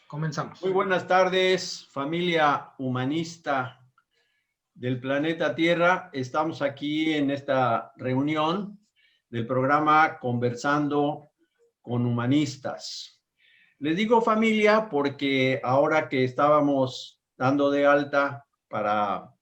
Comenzamos. Muy buenas tardes, familia humanista del planeta Tierra. Estamos aquí en esta reunión del programa Conversando con Humanistas. Les digo familia porque ahora que estábamos dando de alta para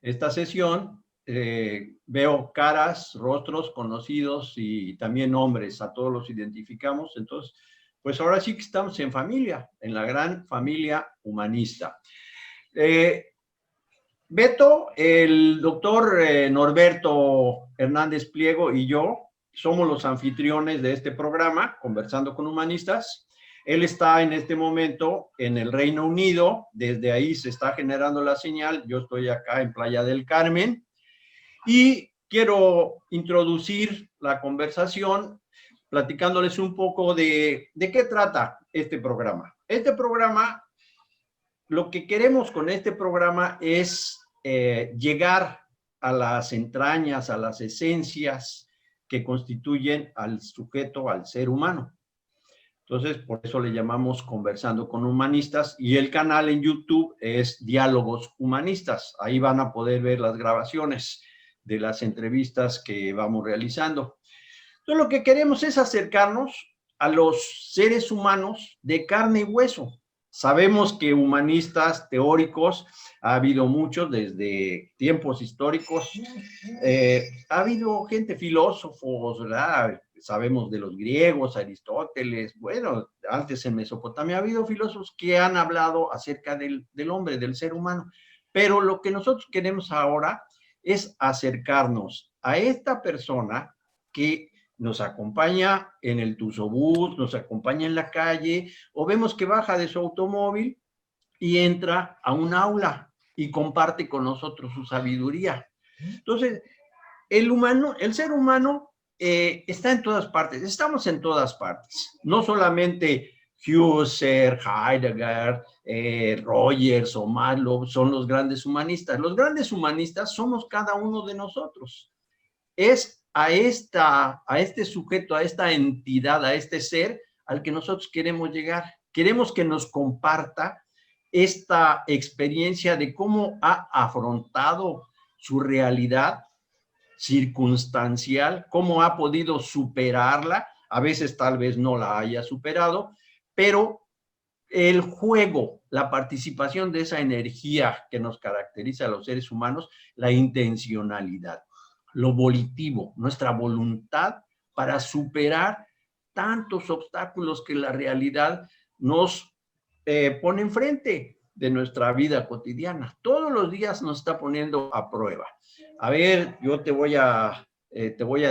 esta sesión, veo caras, rostros conocidos y también nombres, a todos los identificamos. Entonces, pues ahora sí que estamos en familia, en la gran familia humanista. Beto, el doctor Norberto Hernández Pliego y yo somos los anfitriones de este programa, Conversando con Humanistas. Él está en este momento en el Reino Unido, desde ahí se está generando la señal, yo estoy acá en Playa del Carmen y quiero introducir la conversación platicándoles un poco de qué trata este programa. Este programa, lo que queremos con este programa es llegar a las entrañas, a las esencias que constituyen al sujeto, al ser humano. Entonces, por eso le llamamos Conversando con Humanistas y el canal en YouTube es Diálogos Humanistas. Ahí van a poder ver las grabaciones de las entrevistas que vamos realizando. Entonces, lo que queremos es acercarnos a los seres humanos de carne y hueso. Sabemos que humanistas teóricos ha habido muchos desde tiempos históricos. Ha habido gente, filósofos, ¿verdad? Sabemos de los griegos, Aristóteles, bueno, antes en Mesopotamia ha habido filósofos que han hablado acerca del hombre, del ser humano. Pero lo que nosotros queremos ahora es acercarnos a esta persona que nos acompaña en el tusobús, nos acompaña en la calle, o vemos que baja de su automóvil y entra a un aula y comparte con nosotros su sabiduría. Entonces, el ser humano está en todas partes, estamos en todas partes, no solamente Husserl, Heidegger, Rogers o Maslow son los grandes humanistas somos cada uno de nosotros. Es a este sujeto, a esta entidad, a este ser al que nosotros queremos llegar. Queremos que nos comparta esta experiencia de cómo ha afrontado su realidad circunstancial, cómo ha podido superarla, a veces tal vez no la haya superado, pero el juego, la participación de esa energía que nos caracteriza a los seres humanos, la intencionalidad, lo volitivo, nuestra voluntad para superar tantos obstáculos que la realidad nos pone enfrente de nuestra vida cotidiana. Todos los días nos está poniendo a prueba. A ver, yo te voy a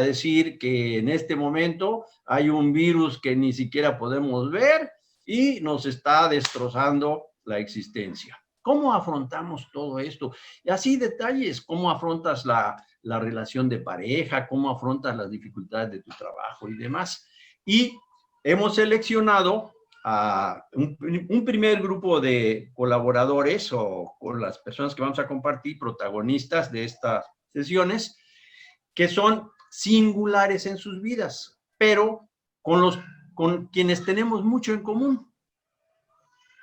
decir que en este momento hay un virus que ni siquiera podemos ver y nos está destrozando la existencia. ¿Cómo afrontamos todo esto? Y así detalles, ¿cómo afrontas la relación de pareja? ¿Cómo afrontas las dificultades de tu trabajo y demás? Y hemos seleccionado a un primer grupo de colaboradores o con las personas que vamos a compartir, protagonistas de estas sesiones, que son singulares en sus vidas, pero con quienes tenemos mucho en común.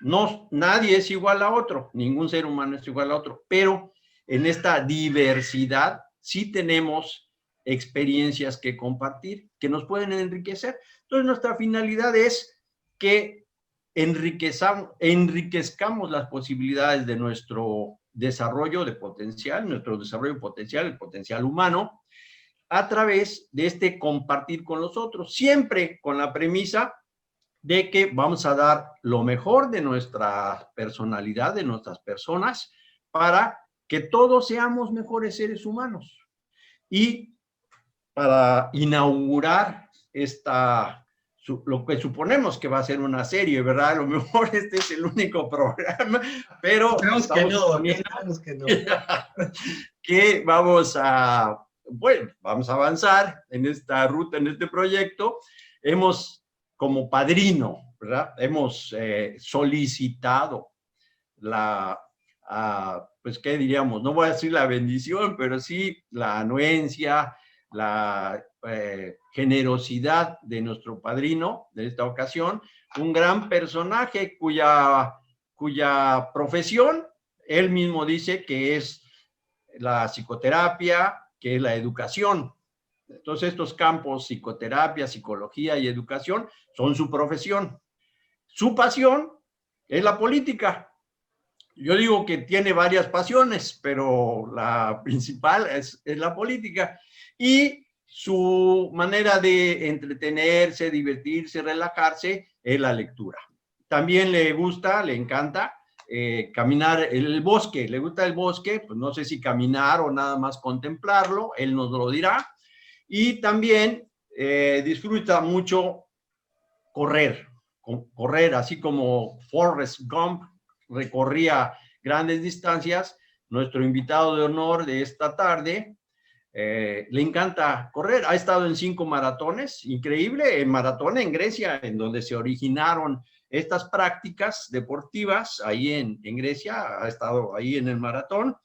No, nadie es igual a otro, ningún ser humano es igual a otro, pero en esta diversidad sí tenemos experiencias que compartir, que nos pueden enriquecer. Entonces, nuestra finalidad es que enriquezcamos las posibilidades de nuestro desarrollo de potencial, nuestro desarrollo potencial, el potencial humano, a través de este compartir con los otros, siempre con la premisa de que vamos a dar lo mejor de nuestra personalidad, de nuestras personas, para que todos seamos mejores seres humanos. Y para inaugurar lo que suponemos que va a ser una serie, ¿verdad? A lo mejor este es el único programa, pero esperamos que no. Que vamos a avanzar en esta ruta, en este proyecto. Hemos, como padrino, ¿verdad? Hemos solicitado pues, ¿qué diríamos? No voy a decir la bendición, pero sí la anuencia, la generosidad de nuestro padrino de esta ocasión, un gran personaje cuya profesión, él mismo dice que es la psicoterapia, que es la educación. Entonces, estos campos, psicoterapia, psicología y educación, son su profesión. Su pasión es la política. Yo digo que tiene varias pasiones, pero la principal es la política. Y su manera de entretenerse, divertirse, relajarse, es la lectura. También le gusta, le encanta caminar el bosque. Le gusta el bosque, pues no sé si caminar o nada más contemplarlo, él nos lo dirá. Y también disfruta mucho correr, así como Forrest Gump recorría grandes distancias. Nuestro invitado de honor de esta tarde le encanta correr, ha estado en 5 maratones, increíble, en maratón en Grecia, en donde se originaron estas prácticas deportivas, ahí en Grecia, ha estado ahí en el maratón,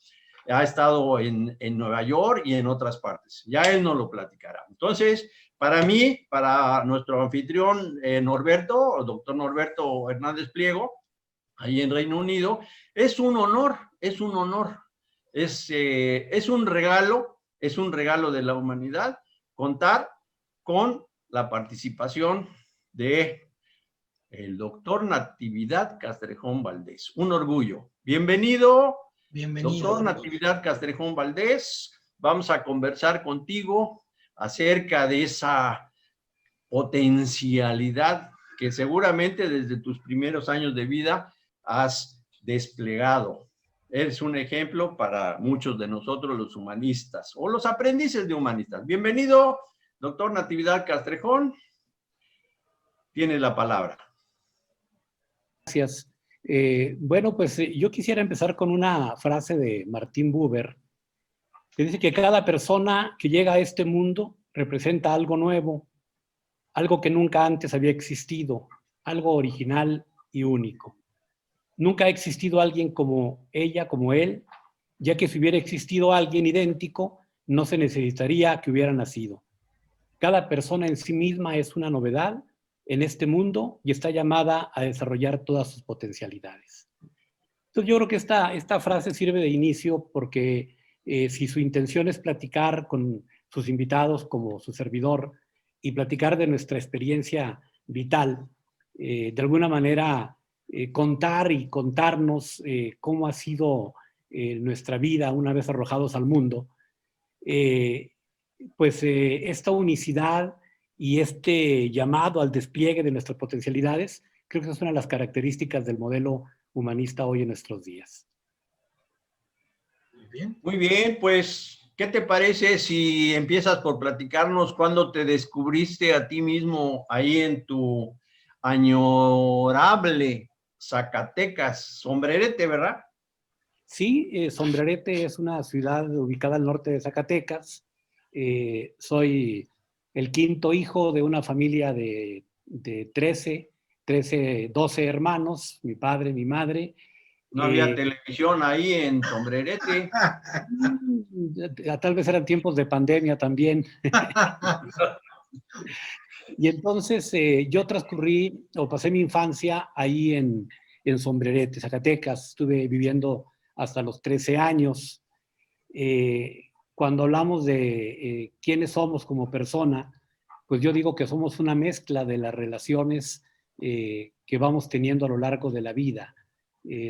ha estado en Nueva York y en otras partes, ya él nos lo platicará. Entonces, para mí, para nuestro anfitrión Norberto, el doctor Norberto Hernández Pliego, ahí en Reino Unido, es un honor, es un honor, es un regalo de la humanidad contar con la participación de el doctor Natividad Castrejón Valdés. Un orgullo. Bienvenido, doctor Natividad Castrejón Valdés. Vamos a conversar contigo acerca de esa potencialidad que seguramente desde tus primeros años de vida has desplegado. Eres un ejemplo para muchos de nosotros los humanistas o los aprendices de humanistas. Bienvenido, doctor Natividad Castrejón. Tiene la palabra. Gracias. Bueno, pues yo quisiera empezar con una frase de Martin Buber, que dice que cada persona que llega a este mundo representa algo nuevo, algo que nunca antes había existido, algo original y único. Nunca ha existido alguien como ella, como él, ya que si hubiera existido alguien idéntico, no se necesitaría que hubiera nacido. Cada persona en sí misma es una novedad en este mundo y está llamada a desarrollar todas sus potencialidades. Entonces yo creo que esta frase sirve de inicio porque si su intención es platicar con sus invitados como su servidor y platicar de nuestra experiencia vital, de alguna manera contar y contarnos cómo ha sido nuestra vida una vez arrojados al mundo, pues esta unicidad y este llamado al despliegue de nuestras potencialidades, creo que es una de las características del modelo humanista hoy en nuestros días. Muy bien, pues, ¿qué te parece si empiezas por platicarnos cuándo te descubriste a ti mismo ahí en tu añorable Zacatecas, Sombrerete, ¿verdad? Sí, Sombrerete es una ciudad ubicada al norte de Zacatecas. Soy el quinto hijo de una familia de 12 hermanos, mi padre, mi madre. No había televisión ahí en Sombrerete. Tal vez eran tiempos de pandemia también. Y entonces yo transcurrí o pasé mi infancia ahí en Sombrerete, Zacatecas. Estuve viviendo hasta los 13 años. Cuando hablamos de quiénes somos como persona, pues yo digo que somos una mezcla de las relaciones que vamos teniendo a lo largo de la vida.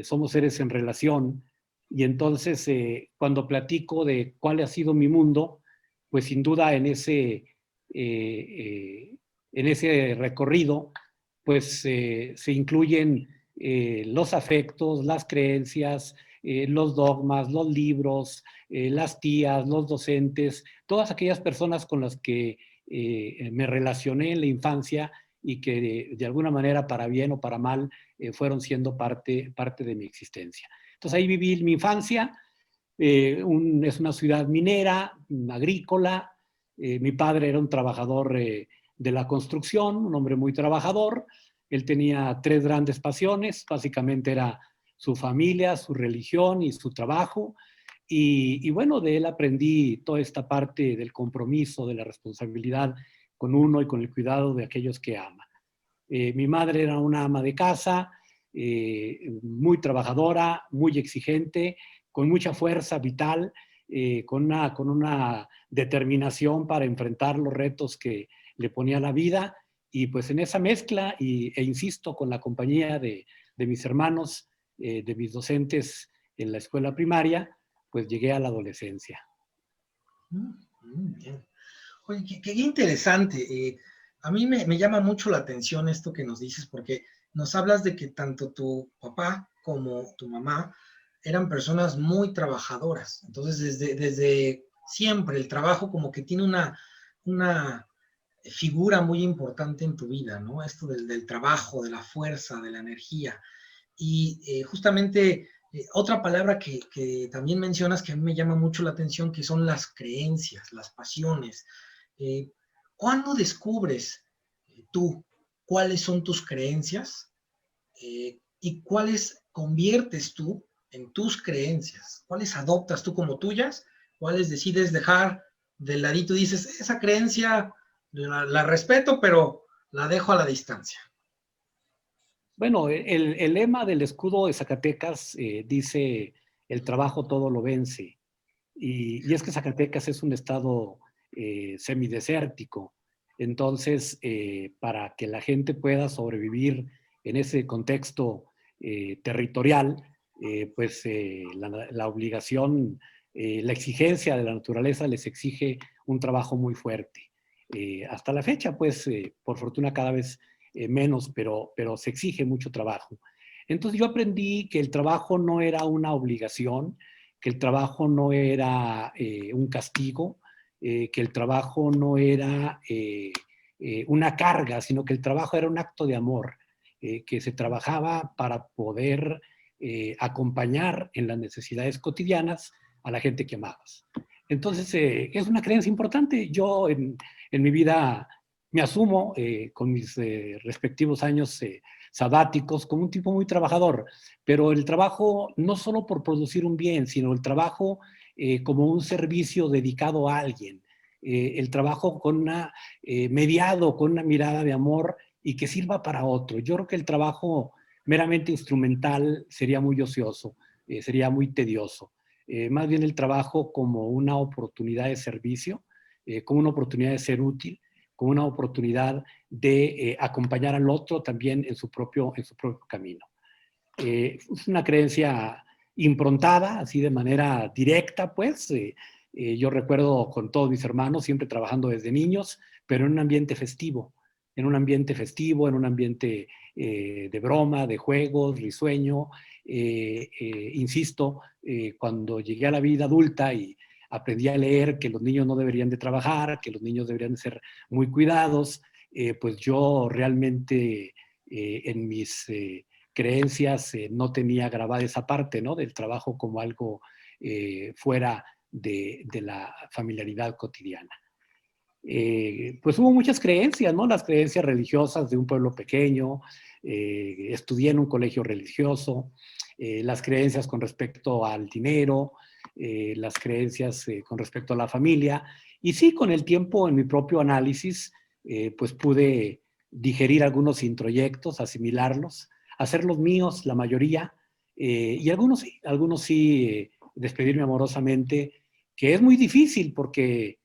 Somos seres en relación y entonces cuando platico de cuál ha sido mi mundo, pues sin duda en ese recorrido, pues se incluyen los afectos, las creencias, los dogmas, los libros, las tías, los docentes, todas aquellas personas con las que me relacioné en la infancia y que de alguna manera, para bien o para mal, fueron siendo parte de mi existencia. Entonces ahí viví mi infancia. Es una ciudad minera, agrícola. Mi padre era un trabajador de la construcción, un hombre muy trabajador. Él tenía 3 grandes pasiones, básicamente era su familia, su religión y su trabajo. Y bueno, de él aprendí toda esta parte del compromiso, de la responsabilidad con uno y con el cuidado de aquellos que ama. Mi madre era una ama de casa, muy trabajadora, muy exigente, con mucha fuerza vital, con una determinación para enfrentar los retos que le ponía la vida. Y pues en esa mezcla, e insisto, con la compañía de mis hermanos, de mis docentes en la escuela primaria, pues llegué a la adolescencia. Bien. Oye, qué interesante. A mí me llama mucho la atención esto que nos dices, porque nos hablas de que tanto tu papá como tu mamá eran personas muy trabajadoras. Entonces, desde siempre el trabajo como que tiene una figura muy importante en tu vida, ¿no? Esto del trabajo, de la fuerza, de la energía. Y justamente otra palabra que también mencionas que a mí me llama mucho la atención, que son las creencias, las pasiones. ¿Cuándo descubres tú cuáles son tus creencias y cuáles conviertes tú en tus creencias? ¿Cuáles adoptas tú como tuyas? ¿Cuáles decides dejar de ladito y dices, esa creencia la respeto, pero la dejo a la distancia? Bueno, el lema del escudo de Zacatecas dice, el trabajo todo lo vence. Y es que Zacatecas es un estado semidesértico. Entonces, para que la gente pueda sobrevivir en ese contexto territorial, pues la obligación, la exigencia de la naturaleza les exige un trabajo muy fuerte. Hasta la fecha, pues, por fortuna cada vez menos, pero se exige mucho trabajo. Entonces yo aprendí que el trabajo no era una obligación, que el trabajo no era un castigo, que el trabajo no era una carga, sino que el trabajo era un acto de amor, que se trabajaba para poder acompañar en las necesidades cotidianas a la gente que amabas. Entonces, es una creencia importante. Yo en mi vida me asumo con mis respectivos años sabáticos como un tipo muy trabajador, pero el trabajo no solo por producir un bien, sino el trabajo como un servicio dedicado a alguien, el trabajo mediado con una mirada de amor y que sirva para otro. Yo creo que el trabajo meramente instrumental sería muy ocioso, sería muy tedioso. Más bien el trabajo como una oportunidad de servicio, como una oportunidad de ser útil, como una oportunidad de acompañar al otro también en su propio camino. Es una creencia improntada, así de manera directa, pues. Yo recuerdo con todos mis hermanos, siempre trabajando desde niños, pero en un ambiente festivo, en un ambiente de broma, de juegos, risueño. Insisto, cuando llegué a la vida adulta y aprendí a leer que los niños no deberían de trabajar, que los niños deberían de ser muy cuidados, pues yo realmente en mis creencias no tenía grabada esa parte, ¿no? Del trabajo como algo fuera de la familiaridad cotidiana. Pues hubo muchas creencias, ¿no? Las creencias religiosas de un pueblo pequeño, estudié en un colegio religioso, las creencias con respecto al dinero, las creencias con respecto a la familia. Y sí, con el tiempo, en mi propio análisis, pues pude digerir algunos introyectos, asimilarlos, hacerlos míos, la mayoría, y algunos sí, despedirme amorosamente, que es muy difícil porque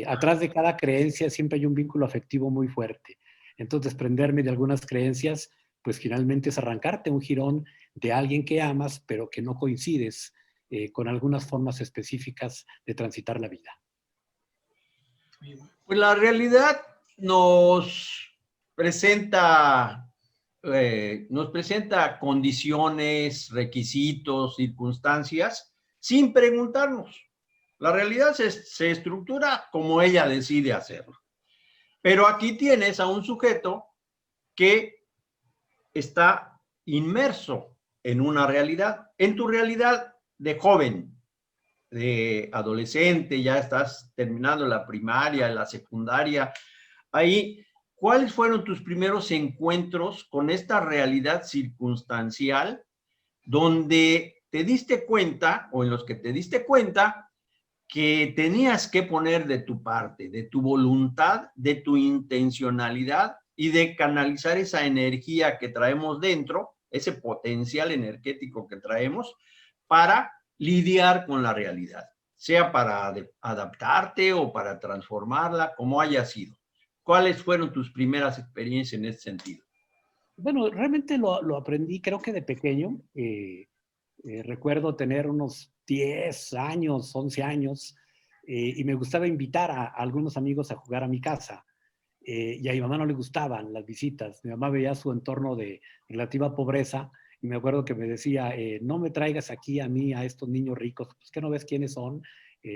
atrás de cada creencia siempre hay un vínculo afectivo muy fuerte. Entonces, desprenderme de algunas creencias, pues finalmente es arrancarte un jirón de alguien que amas, pero que no coincides con algunas formas específicas de transitar la vida. Pues la realidad nos presenta condiciones, requisitos, circunstancias, sin preguntarnos. La realidad se estructura como ella decide hacerlo. Pero aquí tienes a un sujeto que está inmerso en una realidad. En tu realidad de joven, de adolescente, ya estás terminando la primaria, la secundaria, ahí, ¿cuáles fueron tus primeros encuentros con esta realidad circunstancial donde te diste cuenta, o en los que te diste cuenta, que tenías que poner de tu parte, de tu voluntad, de tu intencionalidad y de canalizar esa energía que traemos dentro, ese potencial energético que traemos, para lidiar con la realidad, sea para adaptarte o para transformarla, como haya sido. ¿Cuáles fueron tus primeras experiencias en ese sentido? Bueno, realmente lo aprendí, creo que de pequeño. Recuerdo tener unos 10 años, 11 años, y me gustaba invitar a algunos amigos a jugar a mi casa. Y a mi mamá no le gustaban las visitas. Mi mamá veía su entorno de relativa pobreza y me acuerdo que me decía, no me traigas aquí a mí, a estos niños ricos, pues que no ves quiénes son,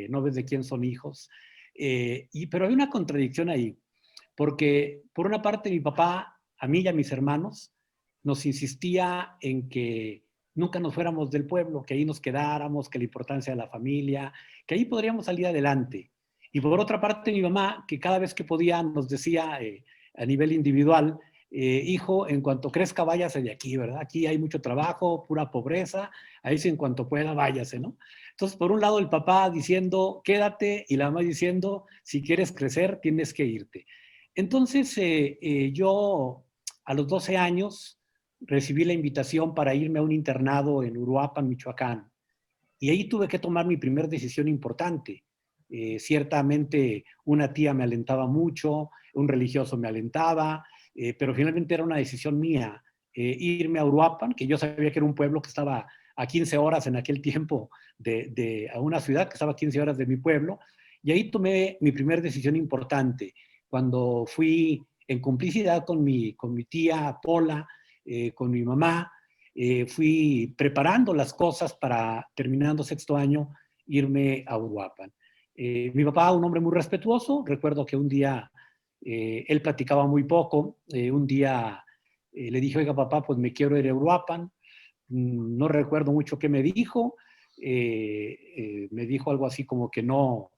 no ves de quién son hijos. Pero hay una contradicción ahí, porque por una parte mi papá, a mí y a mis hermanos, nos insistía en que nunca nos fuéramos del pueblo, que ahí nos quedáramos, que la importancia de la familia, que ahí podríamos salir adelante. Y por otra parte, mi mamá, que cada vez que podía nos decía a nivel individual, hijo, en cuanto crezca, váyase de aquí, ¿verdad? Aquí hay mucho trabajo, pura pobreza, ahí sí en cuanto pueda, váyase, ¿no? Entonces, por un lado, el papá diciendo, quédate, y la mamá diciendo, si quieres crecer, tienes que irte. Entonces, yo a los 12 años recibí la invitación para irme a un internado en Uruapan, Michoacán, y ahí tuve que tomar mi primera decisión importante. Ciertamente una tía me alentaba mucho, un religioso me alentaba, pero finalmente era una decisión mía irme a Uruapan, que yo sabía que era un pueblo que estaba a 15 horas en aquel tiempo a una ciudad que estaba a 15 horas de mi pueblo, y ahí tomé mi primera decisión importante, cuando fui en complicidad con mi tía Pola, con mi mamá, fui preparando las cosas para, terminando sexto año, irme a Uruapan. Mi papá, un hombre muy respetuoso, recuerdo que un día él platicaba muy poco, un día le dije, oiga papá, pues me quiero ir a Uruapan, no recuerdo mucho qué me dijo, me dijo algo así como que no,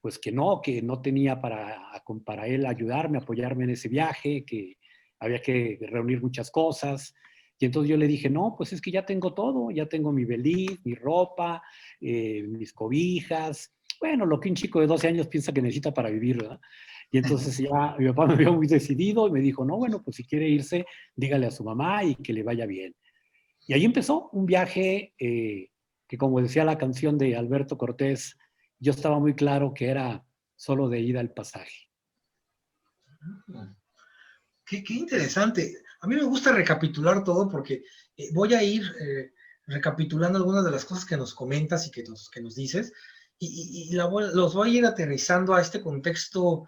pues que no tenía para él ayudarme, apoyarme en ese viaje, que había que reunir muchas cosas. Y entonces yo le dije, no, pues es que ya tengo todo, ya tengo mi beliz, mi ropa, mis cobijas, bueno, lo que un chico de 12 años piensa que necesita para vivir, ¿verdad? Y entonces ya mi papá me vio muy decidido y me dijo, no, bueno, pues si quiere irse, dígale a su mamá y que le vaya bien. Y ahí empezó un viaje que, como decía la canción de Alberto Cortés, yo estaba muy claro que era solo de ida al pasaje. Qué interesante. A mí me gusta recapitular todo porque voy a ir recapitulando algunas de las cosas que nos comentas y que nos dices los voy a ir aterrizando a este contexto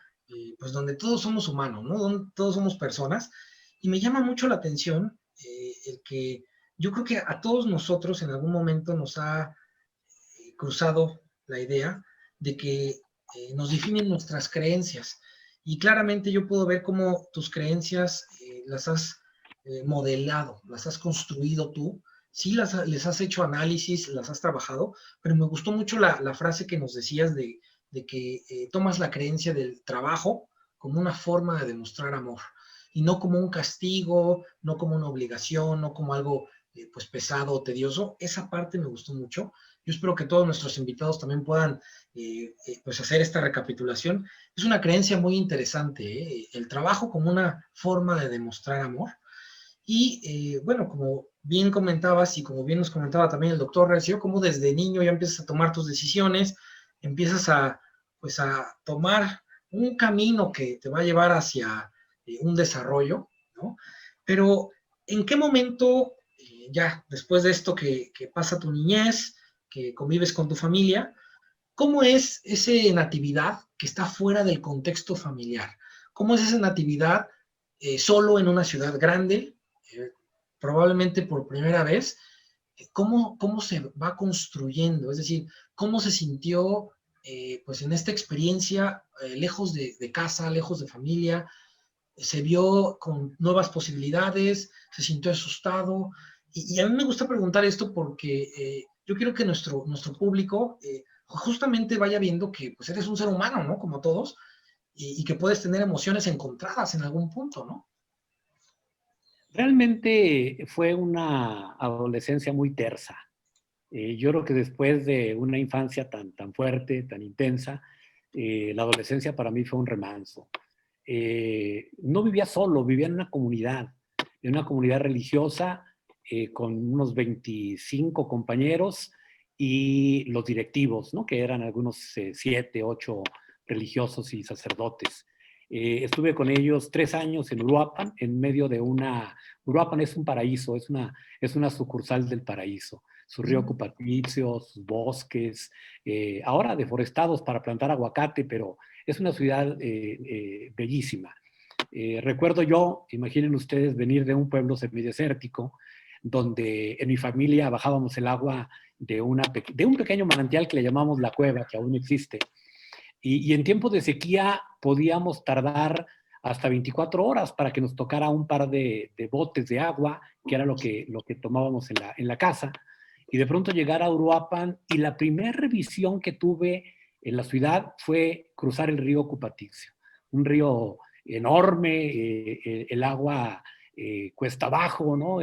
pues donde todos somos humanos, ¿no? Donde todos somos personas. Y me llama mucho la atención el que yo creo que a todos nosotros en algún momento nos ha cruzado la idea de que nos definen nuestras creencias. Y claramente yo puedo ver cómo tus creencias las has modelado, las has construido tú. Sí, les has hecho análisis, las has trabajado, pero me gustó mucho la frase que nos decías de que tomas la creencia del trabajo como una forma de demostrar amor y no como un castigo, no como una obligación, no como algo pues pesado o tedioso. Esa parte me gustó mucho. Yo espero que todos nuestros invitados también puedan pues hacer esta recapitulación. Es una creencia muy interesante, el trabajo como una forma de demostrar amor. Y bueno, como bien comentabas y como bien nos comentaba también el doctor Recio, como desde niño ya empiezas a tomar tus decisiones, empiezas pues a tomar un camino que te va a llevar hacia un desarrollo, ¿no? Pero, ¿en qué momento, ya después de esto que pasa tu niñez, que convives con tu familia, cómo es esa natividad que está fuera del contexto familiar? ¿Cómo es esa natividad solo en una ciudad grande, probablemente por primera vez? ¿Cómo se va construyendo? Es decir, ¿cómo se sintió pues en esta experiencia lejos de casa, lejos de familia? ¿Se vio con nuevas posibilidades? ¿Se sintió asustado? Y a mí me gusta preguntar esto porque yo quiero que nuestro público justamente vaya viendo que pues eres un ser humano, ¿no? Como todos, y que puedes tener emociones encontradas en algún punto, ¿no? Realmente fue una adolescencia muy tersa. Yo creo que después de una infancia tan fuerte, tan intensa, la adolescencia para mí fue un remanso. No vivía solo, vivía en una comunidad religiosa con unos 25 compañeros y los directivos, ¿no? Que eran algunos 7, 8 religiosos y sacerdotes. Estuve con ellos 3 años en Uruapan, en medio de una... Uruapan es un paraíso, es una sucursal del paraíso. Su río Cupatricio, sus bosques, ahora deforestados para plantar aguacate, pero es una ciudad bellísima. Recuerdo yo, imaginen ustedes, venir de un pueblo semidesértico, donde en mi familia bajábamos el agua de un pequeño manantial que le llamamos La Cueva, que aún existe, y en tiempos de sequía podíamos tardar hasta 24 horas para que nos tocara un par de botes de agua, que era lo que tomábamos en la casa, y de pronto llegar a Uruapan, y la primera revisión que tuve en la ciudad fue cruzar el río Cupaticio, un río enorme, el agua cuesta abajo, ¿no?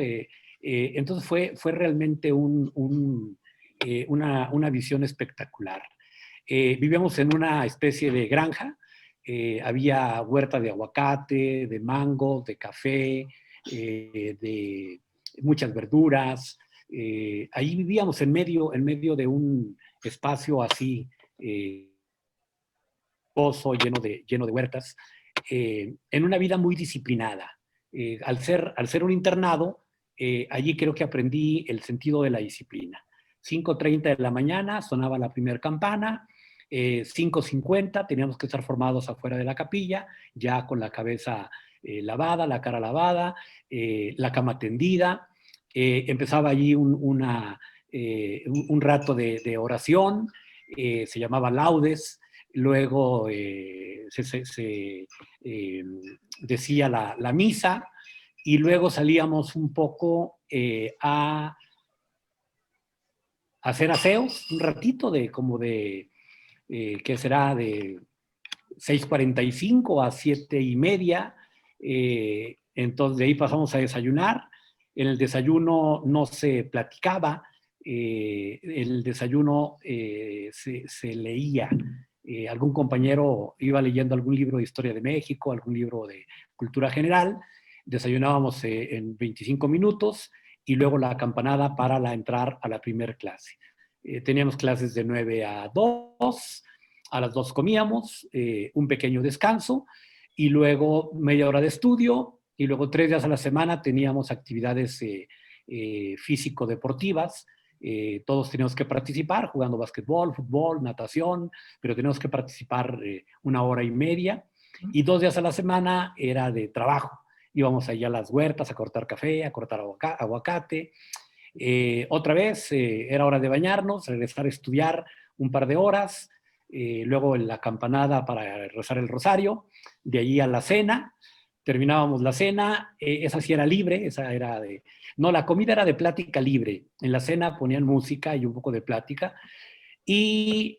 Entonces fue realmente una visión espectacular. Vivíamos en una especie de granja, había huerta de aguacate, de mango, de café, de muchas verduras. Ahí vivíamos en medio de un espacio así, pozo lleno de huertas, en una vida muy disciplinada. Al ser un internado, allí creo que aprendí el sentido de la disciplina. 5:30 de la mañana sonaba la primera campana, 5:50 teníamos que estar formados afuera de la capilla, ya con la cabeza lavada, la cara lavada, la cama tendida. Empezaba allí un rato de oración, se llamaba laudes. Luego se decía la misa, y luego salíamos un poco a hacer aseos, un ratito ¿qué será? De 6:45 a 7:30. Entonces de ahí pasamos a desayunar. En el desayuno no se platicaba, el desayuno se leía. Algún compañero iba leyendo algún libro de historia de México, algún libro de cultura general. Desayunábamos en 25 minutos y luego la campanada para entrar a la primer clase. Teníamos clases de 9 a 2, a las 2 comíamos, un pequeño descanso y luego media hora de estudio, y luego 3 días a la semana teníamos actividades físico-deportivas. Todos teníamos que participar jugando básquetbol, fútbol, natación, pero teníamos que participar 1 hora y media, y 2 días a la semana era de trabajo. Íbamos allá a las huertas a cortar café, a cortar aguacate. Otra vez era hora de bañarnos, regresar a estudiar un par de horas, luego en la campanada para rezar el rosario, de allí a la cena. Terminábamos la cena, esa sí era libre, esa era de... No, la comida era de plática libre. En la cena ponían música y un poco de plática. Y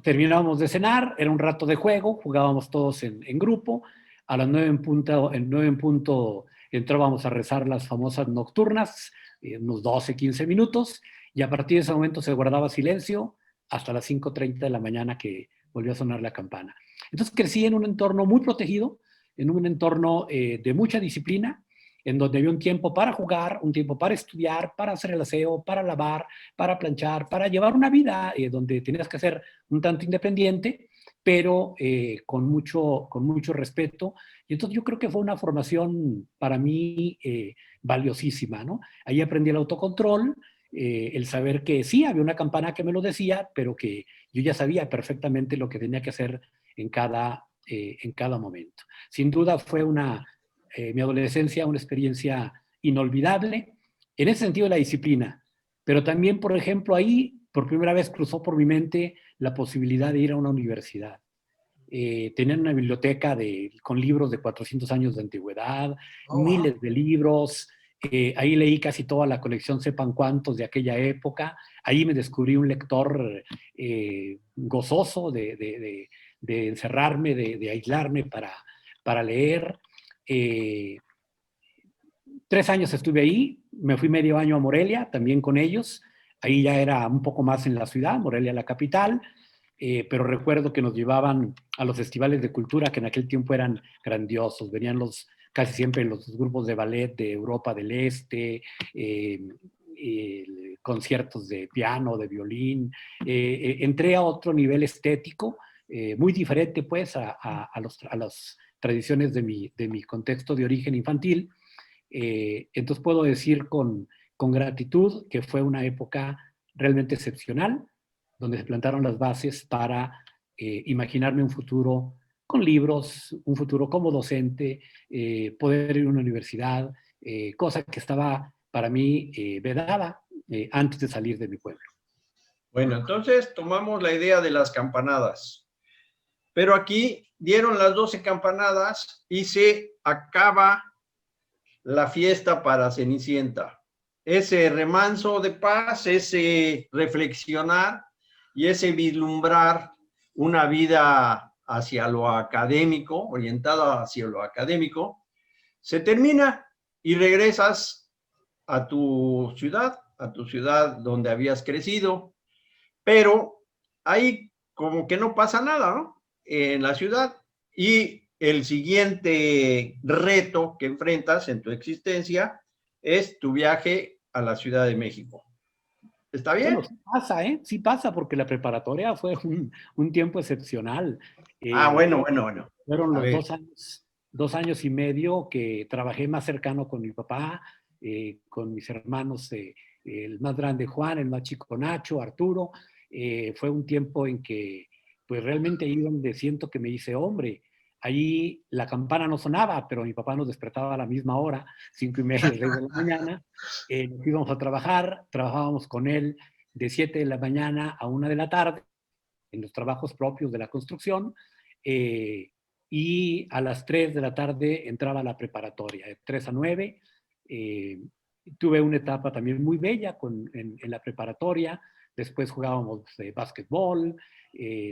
terminábamos de cenar, era un rato de juego, jugábamos todos en grupo. A las 9 en punto entrábamos a rezar las famosas nocturnas, unos 12, 15 minutos, y a partir de ese momento se guardaba silencio hasta las 5:30 de la mañana, que volvió a sonar la campana. Entonces crecí en un entorno muy protegido, en un entorno de mucha disciplina, en donde había un tiempo para jugar, un tiempo para estudiar, para hacer el aseo, para lavar, para planchar, para llevar una vida donde tenías que ser un tanto independiente, pero con mucho respeto. Y entonces yo creo que fue una formación para mí valiosísima, ¿no? Ahí aprendí el autocontrol, el saber que sí, había una campana que me lo decía, pero que yo ya sabía perfectamente lo que tenía que hacer en cada momento. Sin duda fue mi adolescencia una experiencia inolvidable, en ese sentido de la disciplina, pero también, por ejemplo, ahí por primera vez cruzó por mi mente la posibilidad de ir a una universidad. Tenían una biblioteca con libros de 400 años de antigüedad, miles de libros. Ahí leí casi toda la colección Sepan Cuántos de aquella época. Ahí me descubrí un lector gozoso de encerrarme, de aislarme para leer. 3 años estuve ahí, me fui medio año a Morelia, también con ellos. Ahí ya era un poco más en la ciudad, Morelia la capital, pero recuerdo que nos llevaban a los festivales de cultura que en aquel tiempo eran grandiosos. Venían casi siempre los grupos de ballet de Europa del Este, conciertos de piano, de violín. Entré a otro nivel estético, muy diferente pues a las tradiciones de mi contexto de origen infantil. Entonces puedo decir con gratitud que fue una época realmente excepcional, donde se plantaron las bases para imaginarme un futuro con libros, un futuro como docente, poder ir a una universidad, cosa que estaba para mí vedada antes de salir de mi pueblo. Bueno, entonces tomamos la idea de las campanadas, pero aquí dieron las 12 campanadas y se acaba la fiesta para Cenicienta. Ese remanso de paz, ese reflexionar y ese vislumbrar una vida hacia lo académico, orientada hacia lo académico, se termina y regresas a tu ciudad donde habías crecido, pero ahí como que no pasa nada, ¿no? En la ciudad. Y el siguiente reto que enfrentas en tu existencia es tu viaje a la Ciudad de México. ¿Está bien? Bueno, sí pasa, ¿eh? Sí pasa, porque la preparatoria fue un tiempo excepcional. Bueno. Fueron A los ver. 2 años y medio que trabajé más cercano con mi papá, con mis hermanos, el más grande Juan, el más chico Nacho, Arturo. Fue un tiempo en que, pues realmente ahí donde siento que me hice hombre. Ahí la campana no sonaba, pero mi papá nos despertaba a la misma hora, 5:30, 6 de la mañana. Nos íbamos a trabajar, trabajábamos con él de 7 de la mañana a 1 de la tarde en los trabajos propios de la construcción. Y a las 3 de la tarde entraba a la preparatoria, de 3 a 9. Tuve una etapa también muy bella en la preparatoria. Después jugábamos básquetbol,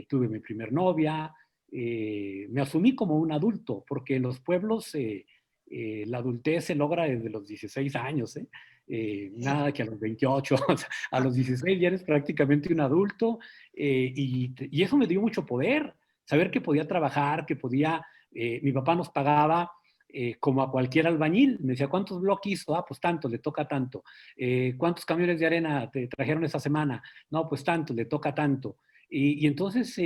tuve mi primer novia. Me asumí como un adulto, porque en los pueblos la adultez se logra desde los 16 años, nada que a los 28, o sea, a los 16 ya eres prácticamente un adulto, y eso me dio mucho poder, saber que podía trabajar, que podía, mi papá nos pagaba como a cualquier albañil, me decía, ¿cuántos bloques hizo? Ah, pues tanto, le toca tanto. ¿Cuántos camiones de arena te trajeron esa semana? No, pues tanto, le toca tanto. Y entonces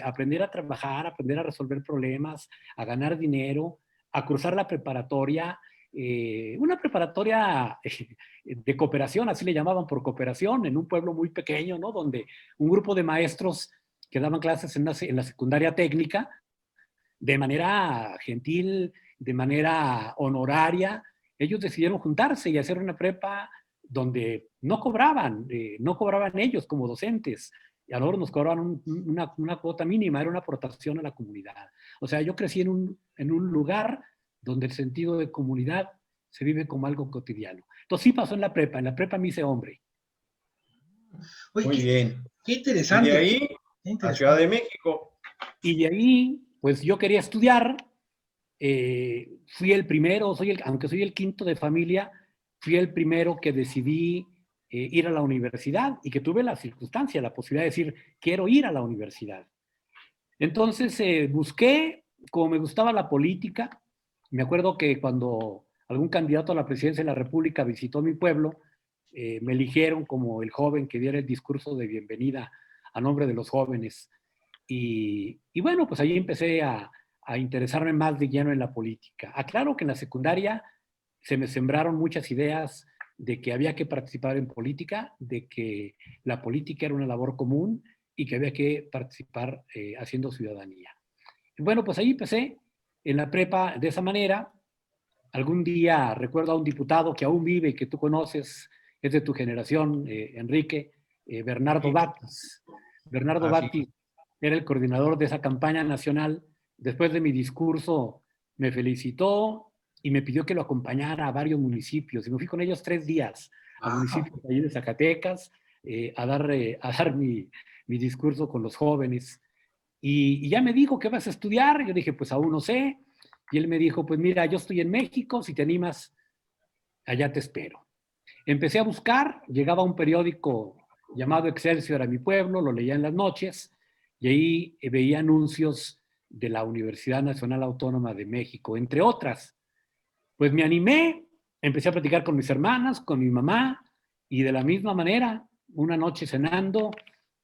aprender a trabajar, aprender a resolver problemas, a ganar dinero, a cruzar la preparatoria, una preparatoria de cooperación, así le llamaban, por cooperación, en un pueblo muy pequeño, ¿no? Donde un grupo de maestros que daban clases en la secundaria técnica, de manera gentil, de manera honoraria, ellos decidieron juntarse y hacer una prepa donde no cobraban ellos como docentes, y a nosotros nos cobraban una cuota mínima, era una aportación a la comunidad. O sea, yo crecí en un lugar donde el sentido de comunidad se vive como algo cotidiano. Entonces sí pasó en la prepa me hice hombre. Oye, Muy bien. qué Y interesante. de ahí Qué a interesante. Ciudad de México. Y de ahí, pues yo quería estudiar, fui el primero, aunque soy el quinto de familia, fui el primero que decidí ir a la universidad y que tuve la circunstancia, la posibilidad de decir, quiero ir a la universidad. Entonces busqué, como me gustaba la política, me acuerdo que cuando algún candidato a la presidencia de la República visitó mi pueblo, me eligieron como el joven que diera el discurso de bienvenida a nombre de los jóvenes. Y bueno, pues ahí empecé a interesarme más de lleno en la política. Aclaro que en la secundaria se me sembraron muchas ideas de que había que participar en política, de que la política era una labor común y que había que participar haciendo ciudadanía. Y bueno, pues ahí empecé en la prepa de esa manera. Algún día recuerdo a un diputado que aún vive y que tú conoces, es de tu generación, Enrique, Bernardo Batis. Bernardo Batis era el coordinador de esa campaña nacional. Después de mi discurso me felicitó y me pidió que lo acompañara a varios municipios. Y me fui con ellos 3 días a municipios allí de Zacatecas a dar mi discurso con los jóvenes. Y ya me dijo, ¿qué vas a estudiar? Yo dije, pues aún no sé. Y él me dijo, pues mira, yo estoy en México, si te animas allá te espero. Empecé a buscar, llegaba un periódico llamado Excelsior a mi pueblo, lo leía en las noches, y ahí veía anuncios de la Universidad Nacional Autónoma de México, entre otras. Pues me animé, empecé a platicar con mis hermanas, con mi mamá, y de la misma manera, una noche cenando,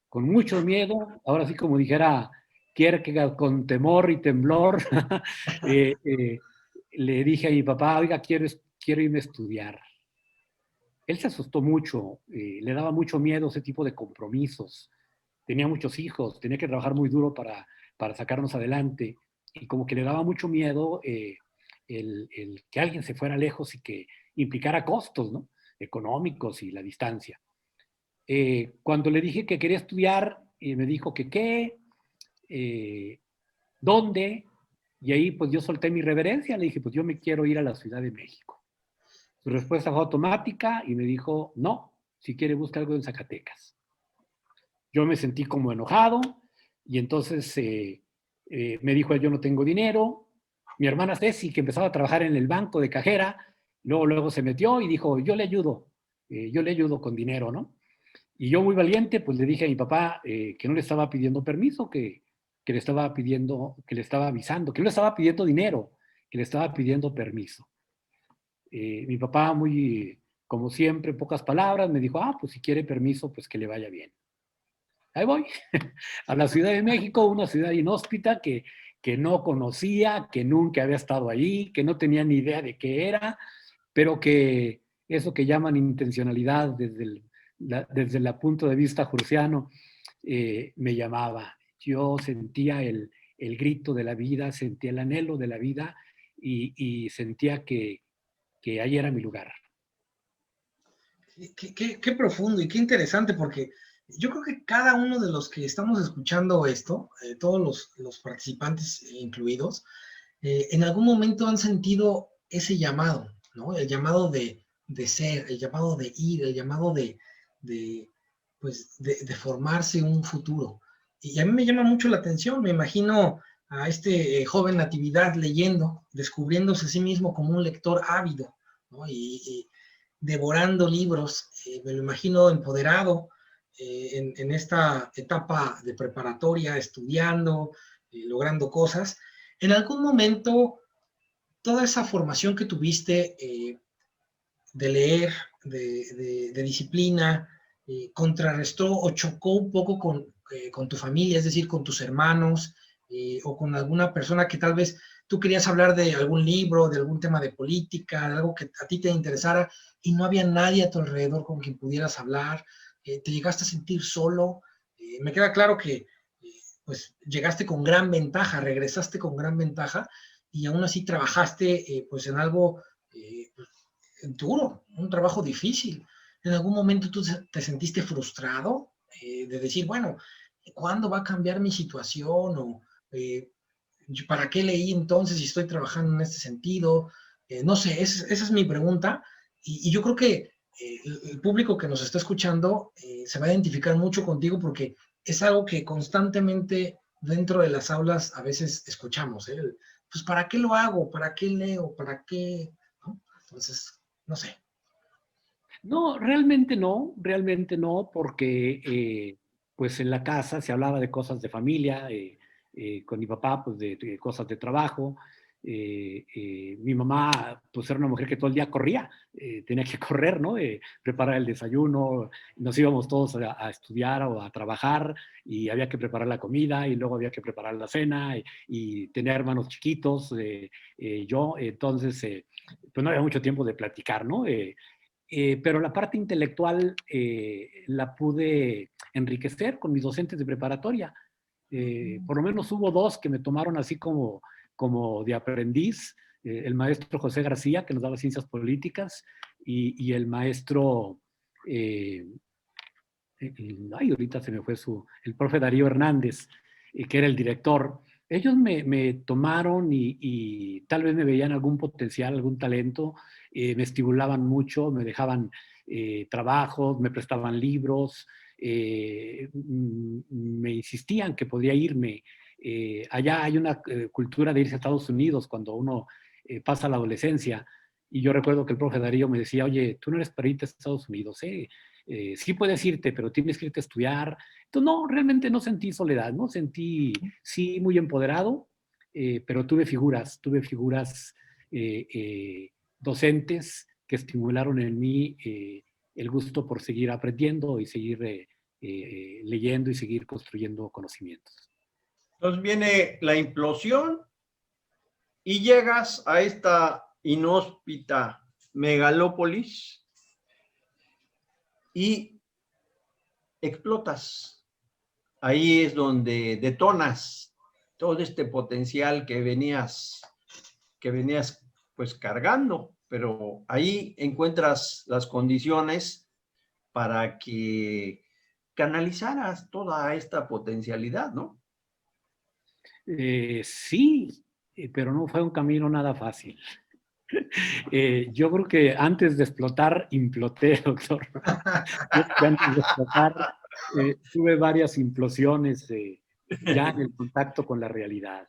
con mucho miedo, ahora sí como dijera Kierkegaard, con temor y temblor, eh, eh, le dije a mi papá, oiga, quiero irme a estudiar. Él se asustó mucho, le daba mucho miedo ese tipo de compromisos. Tenía muchos hijos, tenía que trabajar muy duro para sacarnos adelante y como que le daba mucho miedo el que alguien se fuera lejos y que implicara costos, ¿no? Económicos y la distancia. Cuando le dije que quería estudiar, me dijo que qué, eh, dónde, y ahí pues yo solté mi reverencia, le dije, pues yo me quiero ir a la Ciudad de México. Su respuesta fue automática y me dijo, no, si quiere busca algo en Zacatecas. Yo me sentí como enojado y entonces me dijo, yo no tengo dinero. Mi hermana Ceci, que empezaba a trabajar en el banco de cajera, luego se metió y dijo, yo le ayudo con dinero, ¿no? Y yo muy valiente, pues le dije a mi papá que no le estaba pidiendo permiso, que le estaba pidiendo, que le estaba avisando, que no le estaba pidiendo dinero, que le estaba pidiendo permiso. Mi papá, muy como siempre, en pocas palabras, me dijo, pues si quiere permiso, pues que le vaya bien. Ahí voy, a la Ciudad de México, una ciudad inhóspita que no conocía, que nunca había estado allí, que no tenía ni idea de qué era, pero que eso que llaman intencionalidad desde el punto de vista jurciano me llamaba. Yo sentía el grito de la vida, sentía el anhelo de la vida y sentía que ahí era mi lugar. Qué profundo y qué interesante, porque yo creo que cada uno de los que estamos escuchando esto, todos los participantes incluidos, en algún momento han sentido ese llamado, ¿no? El llamado de ser, el llamado de ir, el llamado de formarse un futuro. Y a mí me llama mucho la atención, me imagino a este joven Natividad leyendo, descubriéndose a sí mismo como un lector ávido, ¿no? Y devorando libros, me lo imagino empoderado en esta etapa de preparatoria, estudiando, logrando cosas. En algún momento, toda esa formación que tuviste de leer, de disciplina, contrarrestó o chocó un poco con tu familia, es decir, con tus hermanos o con alguna persona que tal vez tú querías hablar de algún libro, de algún tema de política, de algo que a ti te interesara y no había nadie a tu alrededor con quien pudieras hablar, te llegaste a sentir solo. Me queda claro que pues llegaste con gran ventaja, regresaste con gran ventaja y aún así trabajaste pues en algo duro, un trabajo difícil. ¿En algún momento tú te sentiste frustrado de decir, bueno, ¿cuándo va a cambiar mi situación? ¿O para qué leí entonces si estoy trabajando en este sentido? No sé, esa es mi pregunta. Y yo creo que el público que nos está escuchando se va a identificar mucho contigo porque es algo que constantemente dentro de las aulas a veces escuchamos. Pues, ¿para qué lo hago? ¿Para qué leo? ¿Para qué? ¿No? Entonces, no sé. No, realmente no, porque pues en la casa se hablaba de cosas de familia, con mi papá pues de cosas de trabajo, mi mamá pues era una mujer que todo el día corría, tenía que correr, ¿no? Preparar el desayuno, nos íbamos todos a estudiar o a trabajar y había que preparar la comida y luego había que preparar la cena y tenía hermanos chiquitos, yo, entonces pues no había mucho tiempo de platicar, ¿no? Pero la parte intelectual la pude enriquecer con mis docentes de preparatoria. Por lo menos hubo dos que me tomaron así como de aprendiz, el maestro José García, que nos daba ciencias políticas, y el maestro, ahorita se me fue el profe Darío Hernández, que era el director. Ellos me tomaron y tal vez me veían algún potencial, algún talento, me estimulaban mucho, me dejaban trabajos, me prestaban libros, me insistían que podía irme. Allá hay una cultura de irse a Estados Unidos cuando uno pasa la adolescencia. Y yo recuerdo que el profe Darío me decía, oye, tú no eres para irte a Estados Unidos, ¿eh? Sí puedes irte, pero tienes que irte a estudiar. Entonces, no, realmente no sentí soledad, ¿no? Sentí, sí, muy empoderado, pero tuve figuras docentes que estimularon en mí el gusto por seguir aprendiendo y seguir leyendo y seguir construyendo conocimientos. Entonces viene la implosión y llegas a esta inhóspita megalópolis y explotas. Ahí es donde detonas todo este potencial que venías pues cargando, pero ahí encuentras las condiciones para que canalizaras toda esta potencialidad, ¿no? Sí, pero no fue un camino nada fácil. Yo creo que antes de explotar, imploté, doctor. Yo creo que antes de explotar, tuve varias implosiones ya en el contacto con la realidad.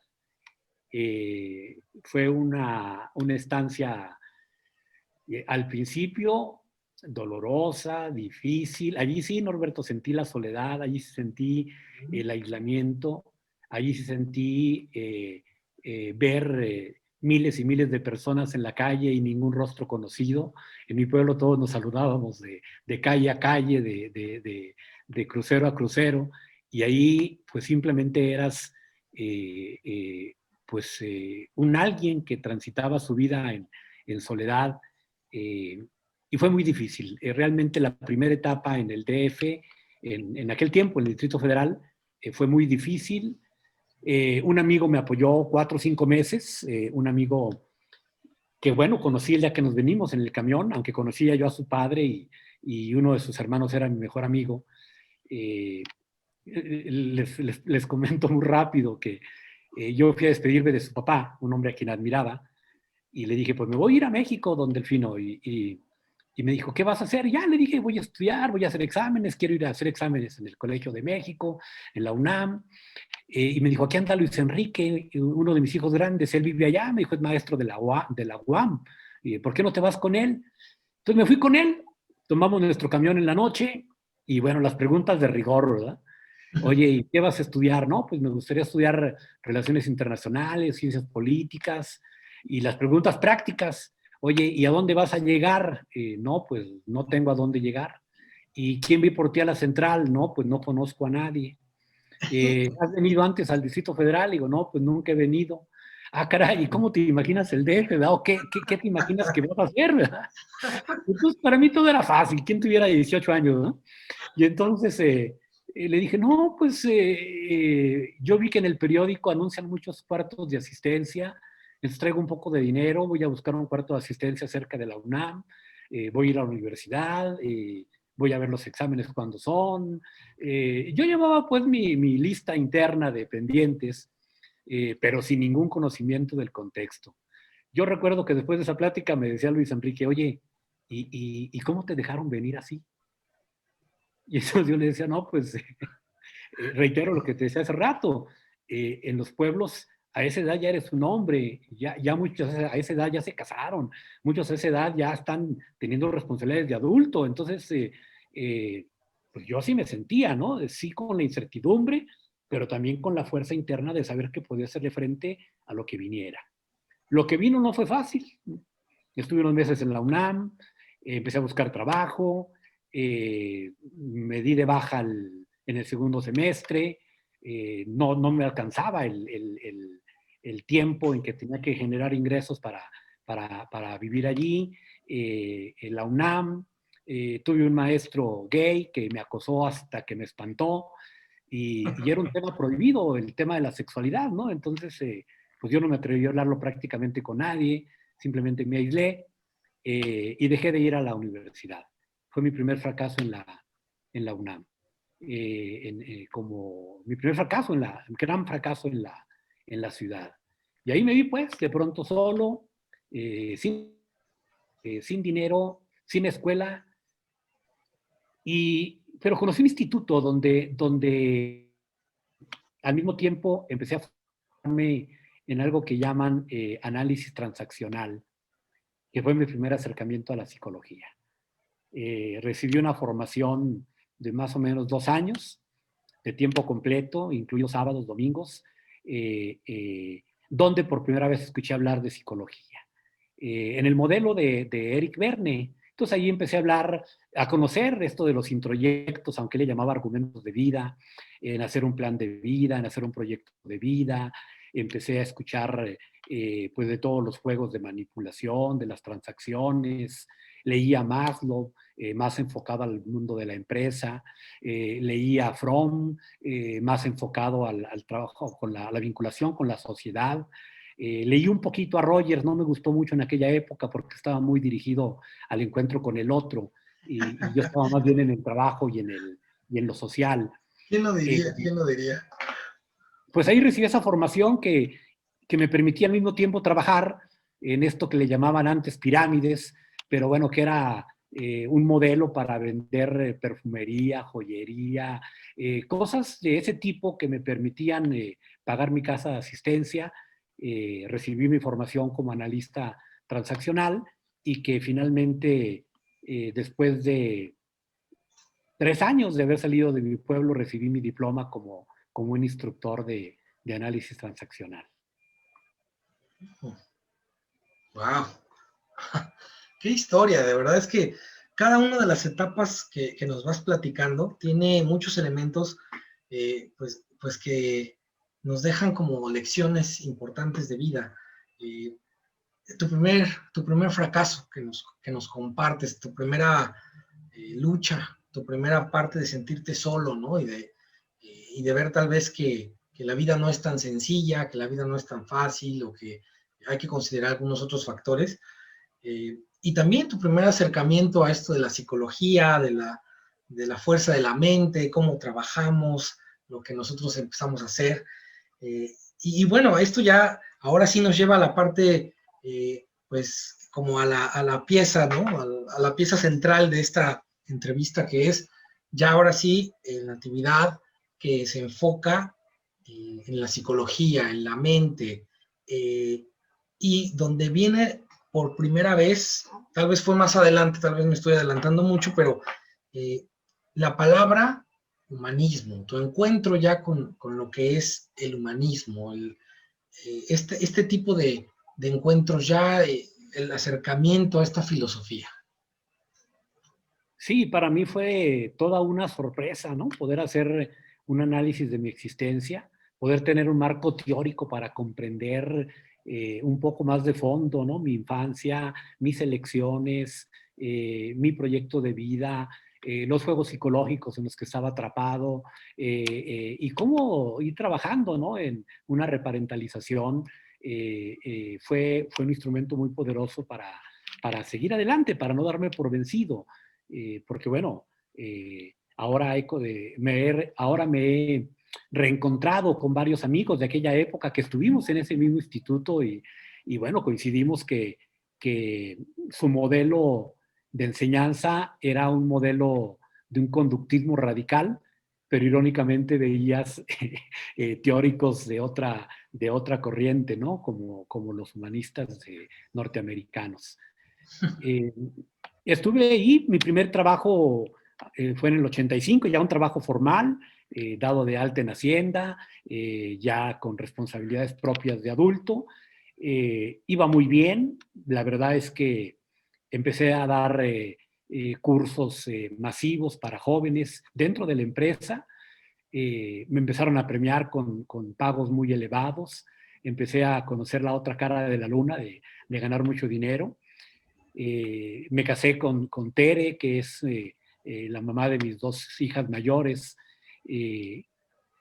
Fue una estancia al principio dolorosa, difícil. Allí sí, Norberto, sentí la soledad, allí sí sentí el aislamiento, allí sí sentí ver miles y miles de personas en la calle y ningún rostro conocido. En mi pueblo todos nos saludábamos de calle a calle, de crucero a crucero, y ahí pues simplemente eras un alguien que transitaba su vida en soledad, y fue muy difícil. Realmente la primera etapa en el DF, en aquel tiempo, en el Distrito Federal, fue muy difícil. Un amigo me apoyó 4 o 5 meses, un amigo que, bueno, conocí el día que nos venimos en el camión, aunque conocía yo a su padre y uno de sus hermanos era mi mejor amigo. Les comento muy rápido que yo fui a despedirme de su papá, un hombre a quien admiraba, y le dije, pues me voy a ir a México, don Delfino. Y me dijo, ¿qué vas a hacer? Ya le dije, voy a estudiar, voy a hacer exámenes, quiero ir a hacer exámenes en el Colegio de México, en la UNAM. Y me dijo, aquí anda Luis Enrique, uno de mis hijos grandes, él vive allá, me dijo, es maestro de la UAM. ¿Por qué no te vas con él? Entonces me fui con él, tomamos nuestro camión en la noche, y bueno, las preguntas de rigor, ¿verdad? Oye, ¿y qué vas a estudiar? No, pues me gustaría estudiar relaciones internacionales, ciencias políticas, y las preguntas prácticas. Oye, ¿y a dónde vas a llegar? No, pues no tengo a dónde llegar. ¿Y quién vi por ti a la central? No, pues no conozco a nadie. ¿Has venido antes al Distrito Federal? Digo, no, pues nunca he venido. Ah, caray, ¿y cómo te imaginas el DF, verdad? ¿O qué te imaginas que vas a hacer, verdad? Entonces, para mí todo era fácil. ¿Quién tuviera 18 años, no? Y entonces le dije, no, pues yo vi que en el periódico anuncian muchos cuartos de asistencia, les traigo un poco de dinero, voy a buscar un cuarto de asistencia cerca de la UNAM, voy a ir a la universidad, voy a ver los exámenes cuando son. Yo llevaba pues mi lista interna de pendientes, pero sin ningún conocimiento del contexto. Yo recuerdo que después de esa plática me decía Luis Enrique, oye, ¿y cómo te dejaron venir así? Y entonces yo le decía, no, pues reitero lo que te decía hace rato, en los pueblos a esa edad ya eres un hombre, ya muchos a esa edad ya se casaron, muchos a esa edad ya están teniendo responsabilidades de adulto, entonces pues yo así me sentía, ¿no? Sí con la incertidumbre, pero también con la fuerza interna de saber que podía hacerle frente a lo que viniera. Lo que vino no fue fácil. Estuve unos meses en la UNAM, empecé a buscar trabajo, me di de baja en el segundo semestre, no me alcanzaba el tiempo en que tenía que generar ingresos para vivir allí. En la UNAM tuve un maestro gay que me acosó hasta que me espantó y era un tema prohibido, el tema de la sexualidad, ¿no? Entonces, pues yo no me atreví a hablarlo prácticamente con nadie, simplemente me aislé y dejé de ir a la universidad. Fue mi primer fracaso en la UNAM. Como mi primer fracaso, gran fracaso en la ciudad. Y ahí me vi pues de pronto solo, sin dinero, sin escuela, pero conocí un instituto donde al mismo tiempo empecé a formarme en algo que llaman análisis transaccional, que fue mi primer acercamiento a la psicología. Recibí una formación de más o menos 2 años, de tiempo completo, incluidos sábados, domingos, donde por primera vez escuché hablar de psicología. En el modelo de Eric Verne. Entonces ahí empecé a conocer esto de los introyectos, aunque le llamaba argumentos de vida, en hacer un plan de vida, en hacer un proyecto de vida. Empecé a escuchar pues de todos los juegos de manipulación, de las transacciones. Leía Maslow, más enfocado al mundo de la empresa. Leía Fromm, más enfocado al trabajo, a la vinculación con la sociedad. Leí un poquito a Rogers, no me gustó mucho en aquella época porque estaba muy dirigido al encuentro con el otro y yo estaba más bien en el trabajo y en lo social. ¿Quién lo diría? ¿Quién lo diría? Pues ahí recibí esa formación que me permitía al mismo tiempo trabajar en esto que le llamaban antes pirámides, pero bueno, que era un modelo para vender perfumería, joyería, cosas de ese tipo que me permitían pagar mi casa de asistencia. Recibí mi formación como analista transaccional y que finalmente, después de 3 años de haber salido de mi pueblo, recibí mi diploma como un instructor de análisis transaccional. ¡Wow! ¡Qué historia! De verdad es que cada una de las etapas que nos vas platicando tiene muchos elementos pues que nos dejan como lecciones importantes de vida. Tu primer fracaso que nos compartes, tu primera lucha, tu primera parte de sentirte solo, ¿no? Y de ver tal vez que la vida no es tan sencilla, que la vida no es tan fácil, o que hay que considerar algunos otros factores. Y también tu primer acercamiento a esto de la psicología, de la fuerza de la mente, cómo trabajamos, lo que nosotros empezamos a hacer. Y bueno, esto ya ahora sí nos lleva a la parte, pues como a la pieza, ¿no? A la pieza central de esta entrevista, que es ya ahora sí la actividad que se enfoca en la psicología, en la mente, y donde viene por primera vez, tal vez fue más adelante, tal vez me estoy adelantando mucho, pero la palabra humanismo, tu encuentro ya con lo que es el humanismo, este tipo de encuentros ya, el acercamiento a esta filosofía. Sí, para mí fue toda una sorpresa, ¿no? Poder hacer un análisis de mi existencia, poder tener un marco teórico para comprender un poco más de fondo, ¿no? Mi infancia, mis elecciones, mi proyecto de vida, los juegos psicológicos en los que estaba atrapado y cómo ir trabajando, ¿no? En una reparentalización. Fue un instrumento muy poderoso para seguir adelante, para no darme por vencido. Porque bueno, ahora me he reencontrado con varios amigos de aquella época que estuvimos en ese mismo instituto y bueno, coincidimos que su modelo de enseñanza era un modelo de un conductismo radical, pero irónicamente veías teóricos de otra corriente, ¿no? Como los humanistas norteamericanos. Estuve ahí, mi primer trabajo fue en el 85, ya un trabajo formal, dado de alta en Hacienda, ya con responsabilidades propias de adulto. Iba muy bien, la verdad es que empecé a dar cursos masivos para jóvenes dentro de la empresa. Me empezaron a premiar con pagos muy elevados. Empecé a conocer la otra cara de la luna, de ganar mucho dinero. Me casé con Tere, que es la mamá de mis 2 hijas mayores,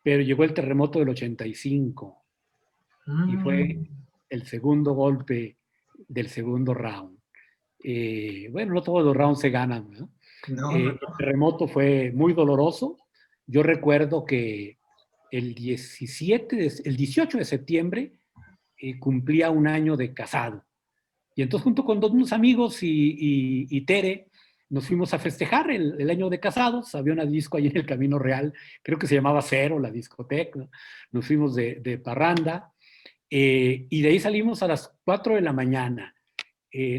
pero llegó el terremoto del 85 y fue el segundo golpe del segundo round. Bueno, no todos los rounds se ganan, ¿no? El terremoto fue muy doloroso. Yo recuerdo que el 18 de septiembre cumplía 1 año de casado. Y entonces junto con unos amigos y Tere, nos fuimos a festejar el año de casados. Había una disco ahí en el Camino Real, creo que se llamaba Cero, la discoteca, ¿no? Nos fuimos de parranda y de ahí salimos a las 4 de la mañana.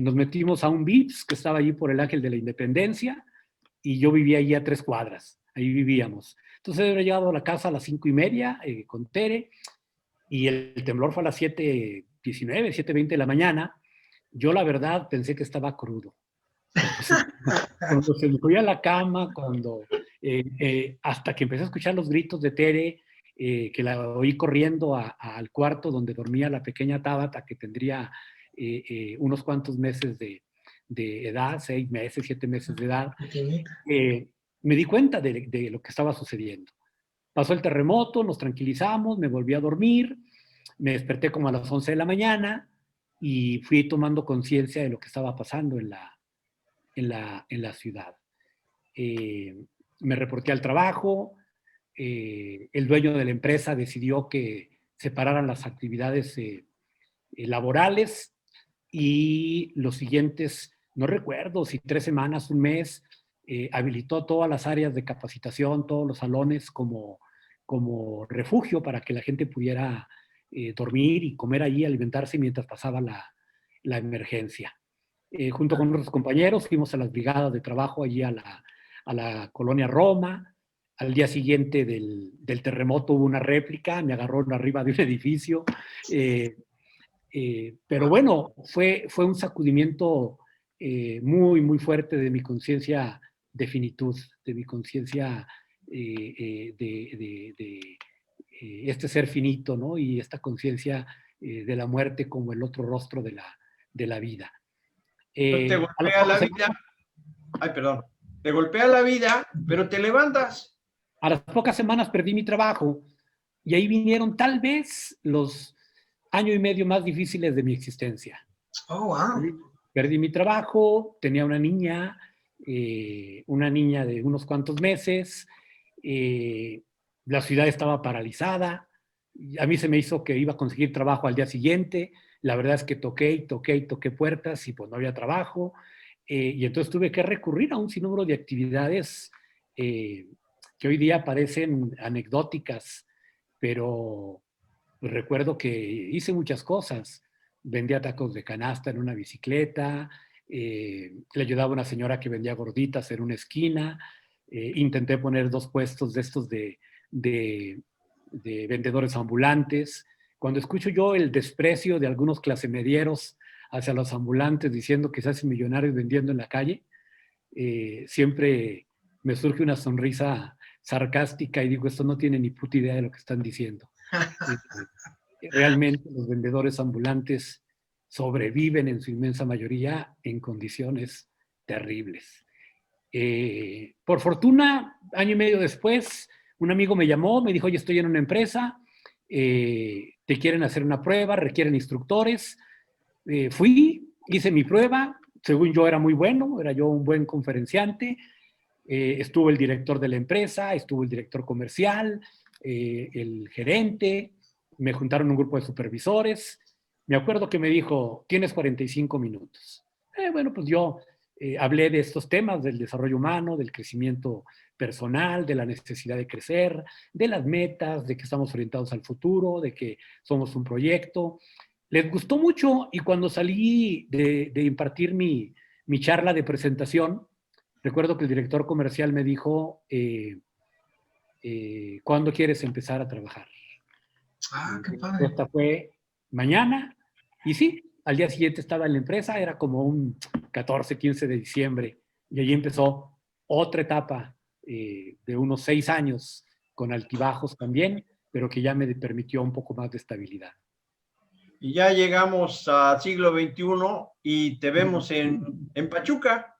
nos metimos a un Vips que estaba allí por el Ángel de la Independencia y yo vivía allí a 3 cuadras, ahí vivíamos. Entonces había llegado a la casa a las 5:30 con Tere y el temblor fue a las 7:19, 7:20 de la mañana. Yo la verdad pensé que estaba crudo. Cuando se me fui a la cama, hasta que empecé a escuchar los gritos de Tere, que la oí corriendo al cuarto donde dormía la pequeña Tabata, que tendría unos cuantos meses de edad, 6 meses, 7 meses de edad, me di cuenta de lo que estaba sucediendo. Pasó el terremoto, nos tranquilizamos, me volví a dormir, me desperté como a las 11 de la mañana y fui tomando conciencia de lo que estaba pasando en la ciudad. Me reporté al trabajo, el dueño de la empresa decidió que separaran las actividades laborales y los siguientes, no recuerdo si 3 semanas, un mes, habilitó todas las áreas de capacitación, todos los salones como refugio para que la gente pudiera dormir y comer allí, alimentarse mientras pasaba la emergencia. Junto con otros compañeros fuimos a las brigadas de trabajo allí a la colonia Roma. Al día siguiente del terremoto hubo una réplica, me agarró arriba de un edificio. Pero bueno, fue un sacudimiento muy, muy fuerte de mi conciencia de finitud, de mi conciencia de este ser finito, ¿no? Y esta conciencia de la muerte como el otro rostro de la vida. Te golpea la vida. Ay, perdón. Te golpea la vida, pero te levantas. A las pocas semanas perdí mi trabajo y ahí vinieron tal vez los 1.5 años más difíciles de mi existencia. Oh, wow. Perdí mi trabajo, tenía una niña de unos cuantos meses, la ciudad estaba paralizada, a mí se me hizo que iba a conseguir trabajo al día siguiente, la verdad es que toqué puertas y pues no había trabajo, y entonces tuve que recurrir a un sinnúmero de actividades que hoy día parecen anecdóticas, pero pues recuerdo que hice muchas cosas. Vendía tacos de canasta en una bicicleta, le ayudaba a una señora que vendía gorditas en una esquina, intenté poner 2 puestos de estos de vendedores ambulantes. Cuando escucho yo el desprecio de algunos clasemedieros hacia los ambulantes diciendo que se hacen millonarios vendiendo en la calle, siempre me surge una sonrisa sarcástica y digo, esto no tiene ni puta idea de lo que están diciendo. Realmente los vendedores ambulantes sobreviven en su inmensa mayoría en condiciones terribles. Por fortuna, 1 año y medio después, un amigo me llamó, me dijo, oye, estoy en una empresa, te quieren hacer una prueba, requieren instructores. Fui, hice mi prueba, según yo era muy bueno, era yo un buen conferenciante. Estuvo el director de la empresa, estuvo el director comercial, el gerente, me juntaron un grupo de supervisores. Me acuerdo que me dijo, tienes 45 minutos. Bueno, pues yo hablé de estos temas, del desarrollo humano, del crecimiento personal, de la necesidad de crecer, de las metas, de que estamos orientados al futuro, de que somos un proyecto. Les gustó mucho y cuando salí de impartir mi charla de presentación, recuerdo que el director comercial me dijo, ¿cuándo quieres empezar a trabajar? Ah, qué padre. Esta fue mañana, y sí, al día siguiente estaba en la empresa, era como un 14, 15 de diciembre, y allí empezó otra etapa de unos 6 años, con altibajos también, pero que ya me permitió un poco más de estabilidad. Y ya llegamos al siglo XXI y te vemos en Pachuca.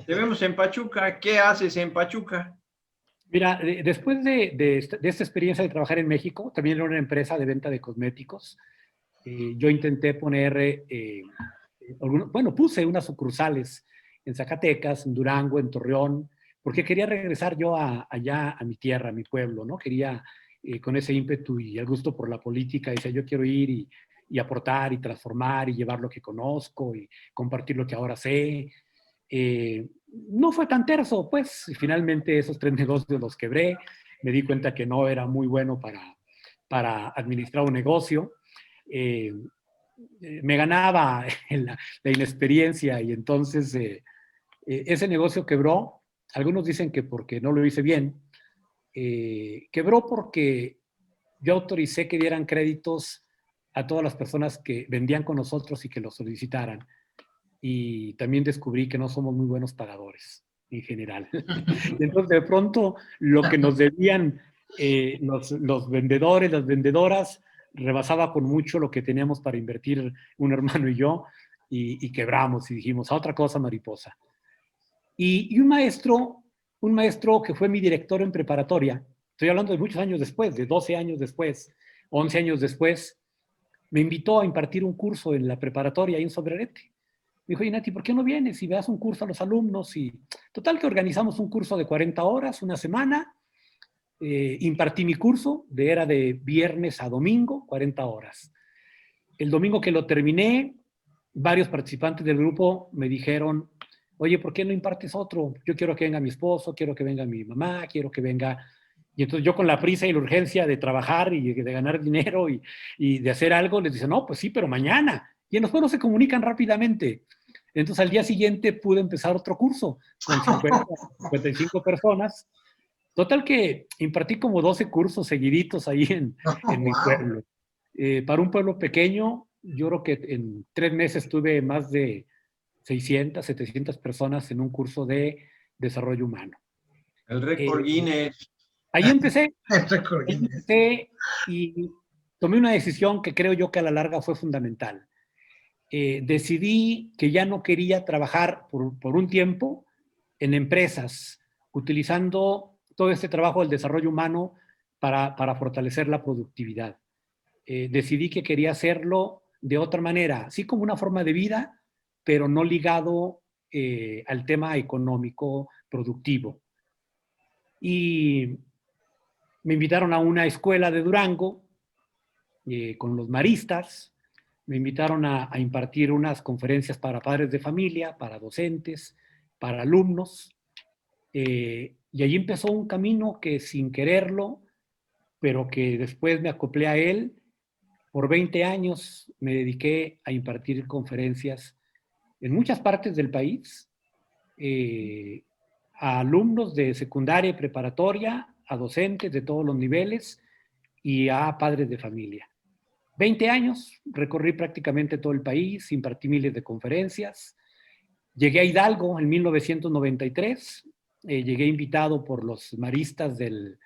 Te vemos en Pachuca. ¿Qué haces en Pachuca? Mira, después de esta experiencia de trabajar en México, también era una empresa de venta de cosméticos. Yo intenté poner, puse unas sucursales en Zacatecas, en Durango, en Torreón, porque quería regresar yo allá a mi tierra, a mi pueblo, ¿no? Quería, con ese ímpetu y el gusto por la política, decía, yo quiero ir y aportar y transformar y llevar lo que conozco y compartir lo que ahora sé. No fue tan terso, pues, y finalmente esos 3 negocios los quebré. Me di cuenta que no era muy bueno para administrar un negocio. me ganaba la inexperiencia y entonces ese negocio quebró. Algunos dicen que porque no lo hice bien. Quebró porque yo autoricé que dieran créditos a todas las personas que vendían con nosotros y que lo solicitaran. Y también descubrí que no somos muy buenos pagadores en general. Y entonces de pronto lo que nos debían los vendedores, las vendedoras, rebasaba con mucho lo que teníamos para invertir un hermano y yo, y quebramos y dijimos, a otra cosa, mariposa. Y un maestro que fue mi director en preparatoria, estoy hablando de muchos años después, de 12 años después, 11 años después, me invitó a impartir un curso en la preparatoria ahí en Sombrerete. Me dijo, Nati, ¿por qué no vienes y das un curso a los alumnos? Y total que organizamos un curso de 40 horas, una semana. Impartí mi curso, era de viernes a domingo, 40 horas. El domingo que lo terminé, varios participantes del grupo me dijeron, oye, ¿por qué no impartes otro? Yo quiero que venga mi esposo, quiero que venga mi mamá, quiero que venga... Y entonces yo con la prisa y la urgencia de trabajar y de ganar dinero y de hacer algo, les dicen, no, pues sí, pero mañana. Y en los pueblos se comunican rápidamente. Entonces al día siguiente pude empezar otro curso con 50, 55 personas. Total que impartí como 12 cursos seguiditos ahí en mi pueblo. Para un pueblo pequeño, yo creo que en 3 meses tuve más de 600, 700 personas en un curso de desarrollo humano. El récord Guinness. Ahí empecé. El récord Ahí Guinness. empecé y tomé una decisión que creo yo que a la larga fue fundamental. Decidí que ya no quería trabajar por un tiempo en empresas, utilizando todo este trabajo del desarrollo humano para fortalecer la productividad. Decidí que quería hacerlo de otra manera, así como una forma de vida, pero no ligado al tema económico productivo. Y me invitaron a una escuela de Durango con los maristas, me invitaron a impartir unas conferencias para padres de familia, para docentes, para alumnos, y allí empezó un camino que sin quererlo, pero que después me acoplé a él. Por 20 años me dediqué a impartir conferencias en muchas partes del país, a alumnos de secundaria y preparatoria, a docentes de todos los niveles y a padres de familia. 20 años, recorrí prácticamente todo el país, impartí miles de conferencias. Llegué a Hidalgo en 1993, llegué invitado por los maristas del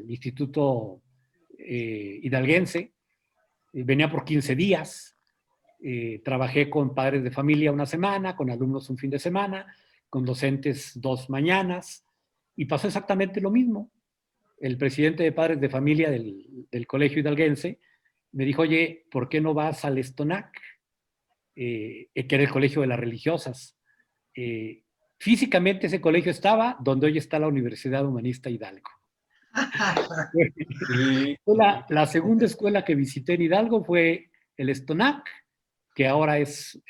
Instituto Hidalguense, venía por 15 días, trabajé con padres de familia una semana, con alumnos un fin de semana, con docentes 2 mañanas, y pasó exactamente lo mismo. El presidente de padres de familia del colegio hidalguense me dijo, oye, ¿por qué no vas al Estonac? Que era el colegio de las religiosas. Físicamente ese colegio estaba donde hoy está la Universidad Humanista Hidalgo. La segunda escuela que visité en Hidalgo fue el Estonac, que ahora es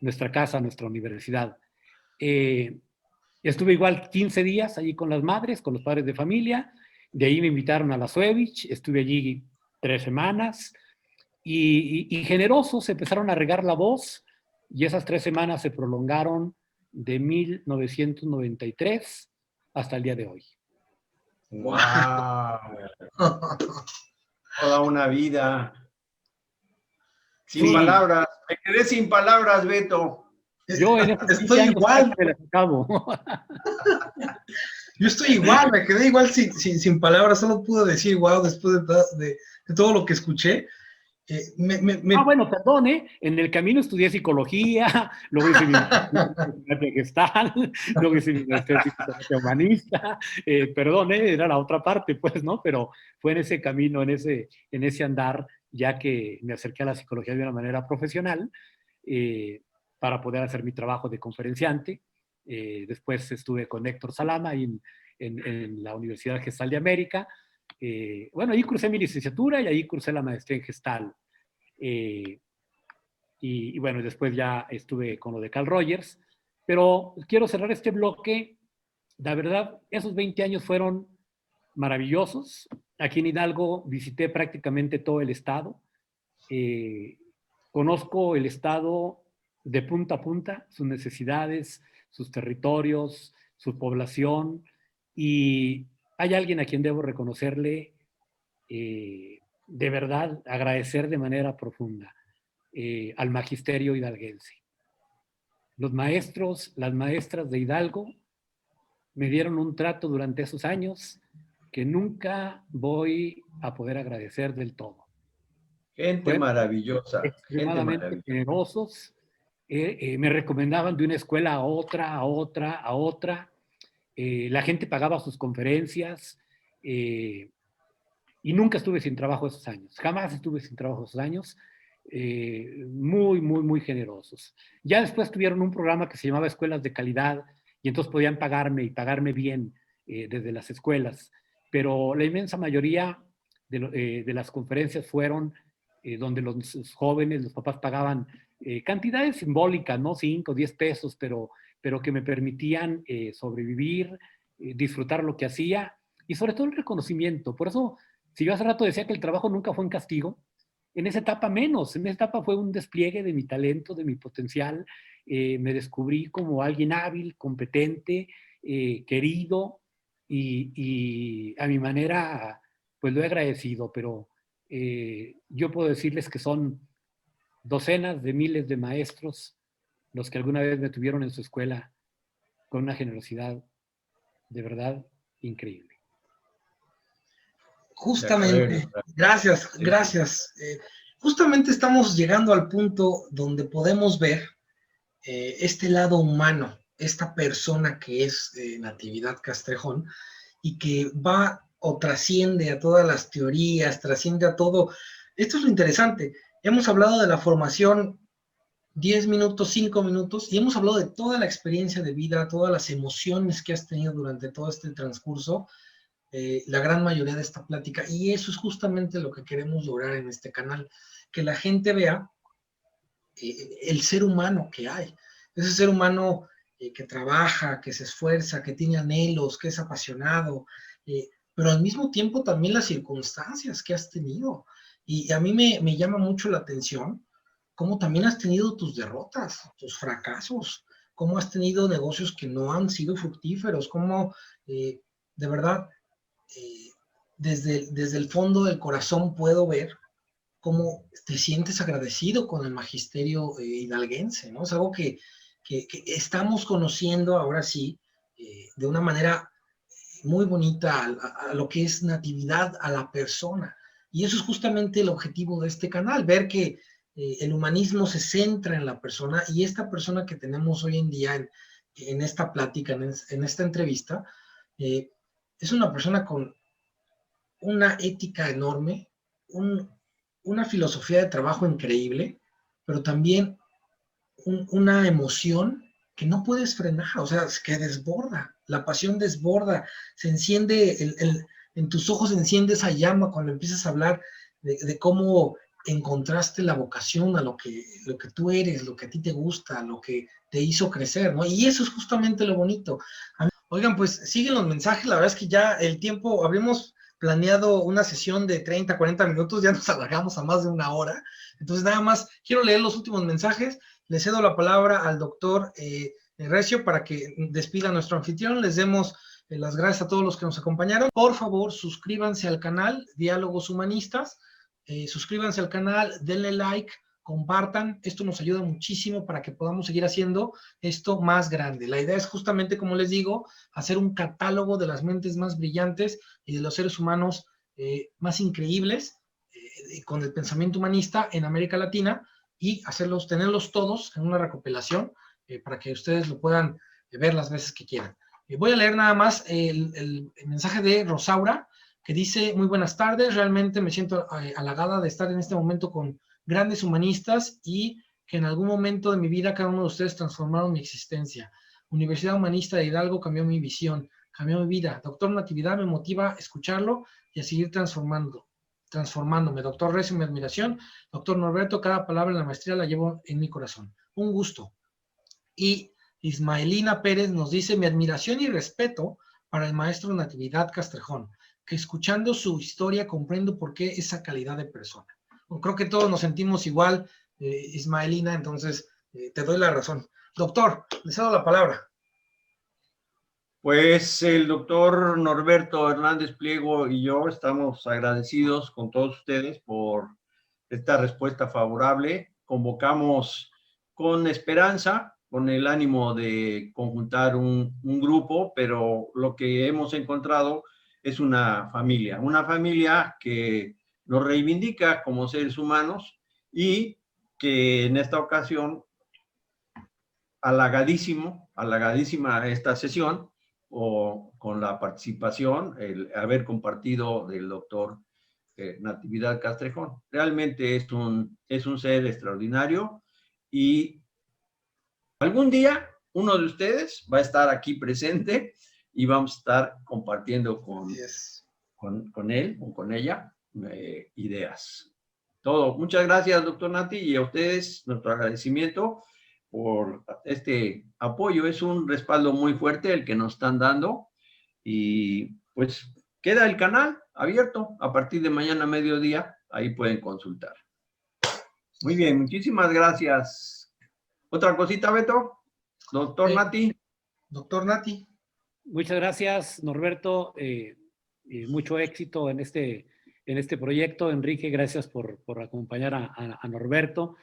nuestra casa, nuestra universidad. Estuve igual 15 días allí con las madres, con los padres de familia. De ahí me invitaron a la Suevich, estuve allí 3 semanas. Y generosos empezaron a regar la voz y esas 3 semanas se prolongaron de 1993 hasta el día de hoy. ¡Wow! Toda una vida. Sin palabras. Me quedé sin palabras, Beto. Yo en estoy igual. Me las acabo. Yo estoy igual, me quedé igual sin palabras, solo pude decir wow después de todo lo que escuché. Bueno, perdón, en el camino estudié psicología, luego hice mi terapia gestal, luego hice mi terapia humanista, perdón, era la otra parte, pues, ¿no? Pero fue en ese camino, en ese andar, ya que me acerqué a la psicología de una manera profesional, para poder hacer mi trabajo de conferenciante. Después estuve con Héctor Salama en la Universidad Gestal de América. Bueno, ahí cursé mi licenciatura y ahí cursé la maestría en Gestal. Y bueno, después ya estuve con lo de Carl Rogers. Pero quiero cerrar este bloque. La verdad, esos 20 años fueron maravillosos. Aquí en Hidalgo visité prácticamente todo el estado. Conozco el estado de punta a punta, sus necesidades, sus territorios, su población, y hay alguien a quien debo reconocerle, de verdad, agradecer de manera profunda, al magisterio hidalguense. Los maestros, las maestras de Hidalgo me dieron un trato durante esos años que nunca voy a poder agradecer del todo. Gente Fueron maravillosa, gente extremadamente maravillosa. generosos. Me recomendaban de una escuela a otra, a otra, a otra. La gente pagaba sus conferencias y nunca estuve sin trabajo esos años. Jamás estuve sin trabajo esos años. Muy, muy, muy generosos. Ya después tuvieron un programa que se llamaba Escuelas de Calidad y entonces podían pagarme y pagarme bien desde las escuelas. Pero la inmensa mayoría de las conferencias fueron donde los jóvenes, los papás pagaban cantidades simbólicas, ¿no? 5, 10 pesos, pero que me permitían sobrevivir, disfrutar lo que hacía y sobre todo el reconocimiento. Por eso, si yo hace rato decía que el trabajo nunca fue un castigo, en esa etapa menos, en esa etapa fue un despliegue de mi talento, de mi potencial. Me descubrí como alguien hábil, competente, querido y a mi manera, pues lo he agradecido, pero yo puedo decirles que son docenas de miles de maestros los que alguna vez me tuvieron en su escuela con una generosidad de verdad increíble. Justamente, gracias, gracias. Justamente estamos llegando al punto donde podemos ver este lado humano, esta persona que es Natividad Castrejón y que va o trasciende a todas las teorías, trasciende a todo. Esto es lo interesante. Hemos hablado de la formación 10 minutos, 5 minutos, y hemos hablado de toda la experiencia de vida, todas las emociones que has tenido durante todo este transcurso, la gran mayoría de esta plática, y eso es justamente lo que queremos lograr en este canal, que la gente vea el ser humano que hay, ese ser humano que trabaja, que se esfuerza, que tiene anhelos, que es apasionado, pero al mismo tiempo también las circunstancias que has tenido, y a mí me llama mucho la atención cómo también has tenido tus derrotas, tus fracasos, cómo has tenido negocios que no han sido fructíferos, cómo de verdad desde el fondo del corazón puedo ver cómo te sientes agradecido con el magisterio hidalguense, ¿no? Es algo que estamos conociendo ahora sí de una manera muy bonita a lo que es Natividad, a la persona. Y eso es justamente el objetivo de este canal, ver que el humanismo se centra en la persona, y esta persona que tenemos hoy en día en esta plática, en esta entrevista, es una persona con una ética enorme, una filosofía de trabajo increíble, pero también una emoción que no puedes frenar, o sea, que desborda, la pasión desborda, se enciende, en tus ojos se enciende esa llama cuando empiezas a hablar de cómo encontraste la vocación a lo que tú eres, lo que a ti te gusta, lo que te hizo crecer, ¿no? Y eso es justamente lo bonito. Oigan, pues siguen los mensajes, la verdad es que ya el tiempo, habíamos planeado una sesión de 30, 40 minutos, ya nos alargamos a más de una hora, entonces nada más quiero leer los últimos mensajes. Le cedo la palabra al doctor Recio para que despida a nuestro anfitrión. Les demos las gracias a todos los que nos acompañaron. Por favor, suscríbanse al canal Diálogos Humanistas, suscríbanse al canal, denle like, compartan. Esto nos ayuda muchísimo para que podamos seguir haciendo esto más grande. La idea es justamente, como les digo, hacer un catálogo de las mentes más brillantes y de los seres humanos más increíbles con el pensamiento humanista en América Latina, y tenerlos todos en una recopilación para que ustedes lo puedan ver las veces que quieran. Voy a leer nada más el mensaje de Rosaura, que dice: muy buenas tardes, realmente me siento halagada de estar en este momento con grandes humanistas y que en algún momento de mi vida cada uno de ustedes transformaron mi existencia. Universidad Humanista de Hidalgo cambió mi visión, cambió mi vida. Doctor Natividad me motiva a escucharlo y a seguir transformándome. Doctor Recio, mi admiración. Doctor Norberto, cada palabra en la maestría la llevo en mi corazón. Un gusto. Y Ismaelina Pérez nos dice: mi admiración y respeto para el maestro Natividad Castrejón, que escuchando su historia comprendo por qué esa calidad de persona. creo que todos nos sentimos igual, Ismaelina, entonces te doy la razón. Doctor, les cedo la palabra. Pues el doctor Norberto Hernández Pliego y yo estamos agradecidos con todos ustedes por esta respuesta favorable. Convocamos con esperanza, con el ánimo de conjuntar un grupo, pero lo que hemos encontrado es una familia que nos reivindica como seres humanos y que en esta ocasión, halagadísima esta sesión, o con la participación, el haber compartido del doctor Natividad Castrejón. Realmente es un ser extraordinario y algún día uno de ustedes va a estar aquí presente y vamos a estar compartiendo con él o con ella ideas. Todo. Muchas gracias, doctor Nati, y a ustedes nuestro agradecimiento por este apoyo. Es un respaldo muy fuerte el que nos están dando y pues queda el canal abierto a partir de mañana a mediodía. Ahí pueden consultar. Muy bien, muchísimas gracias. ¿Otra cosita, Beto? Doctor Nati. Doctor Nati. Muchas gracias, Norberto. Mucho éxito en este proyecto. Enrique, gracias por acompañar a Norberto.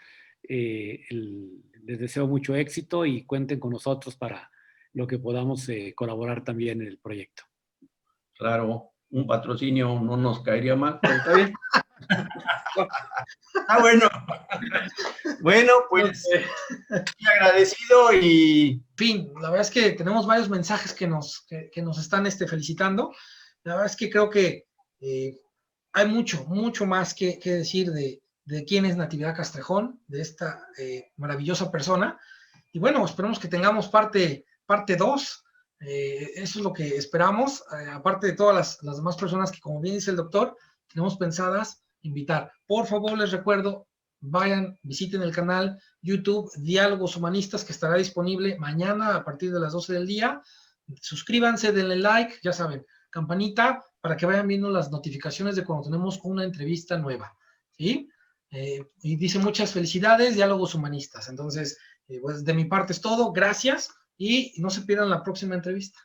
Les deseo mucho éxito y cuenten con nosotros para lo que podamos colaborar también en el proyecto. Claro, un patrocinio no nos caería mal, pero está bien. Bueno. Bueno, pues agradecido y... Fin, la verdad es que tenemos varios mensajes que nos están felicitando. La verdad es que creo que hay mucho más que decir de quién es Natividad Castrejón, de esta maravillosa persona. Y bueno, esperemos que tengamos parte 2. Eso es lo que esperamos, aparte de todas las demás personas que, como bien dice el doctor, tenemos pensadas invitar. Por favor, les recuerdo, vayan, visiten el canal YouTube Diálogos Humanistas, que estará disponible mañana a partir de las 12 del día. Suscríbanse, denle like, ya saben, campanita, para que vayan viendo las notificaciones de cuando tenemos una entrevista nueva, ¿sí? Y dice muchas felicidades, Diálogos Humanistas. Entonces, pues de mi parte es todo, gracias, y no se pierdan la próxima entrevista.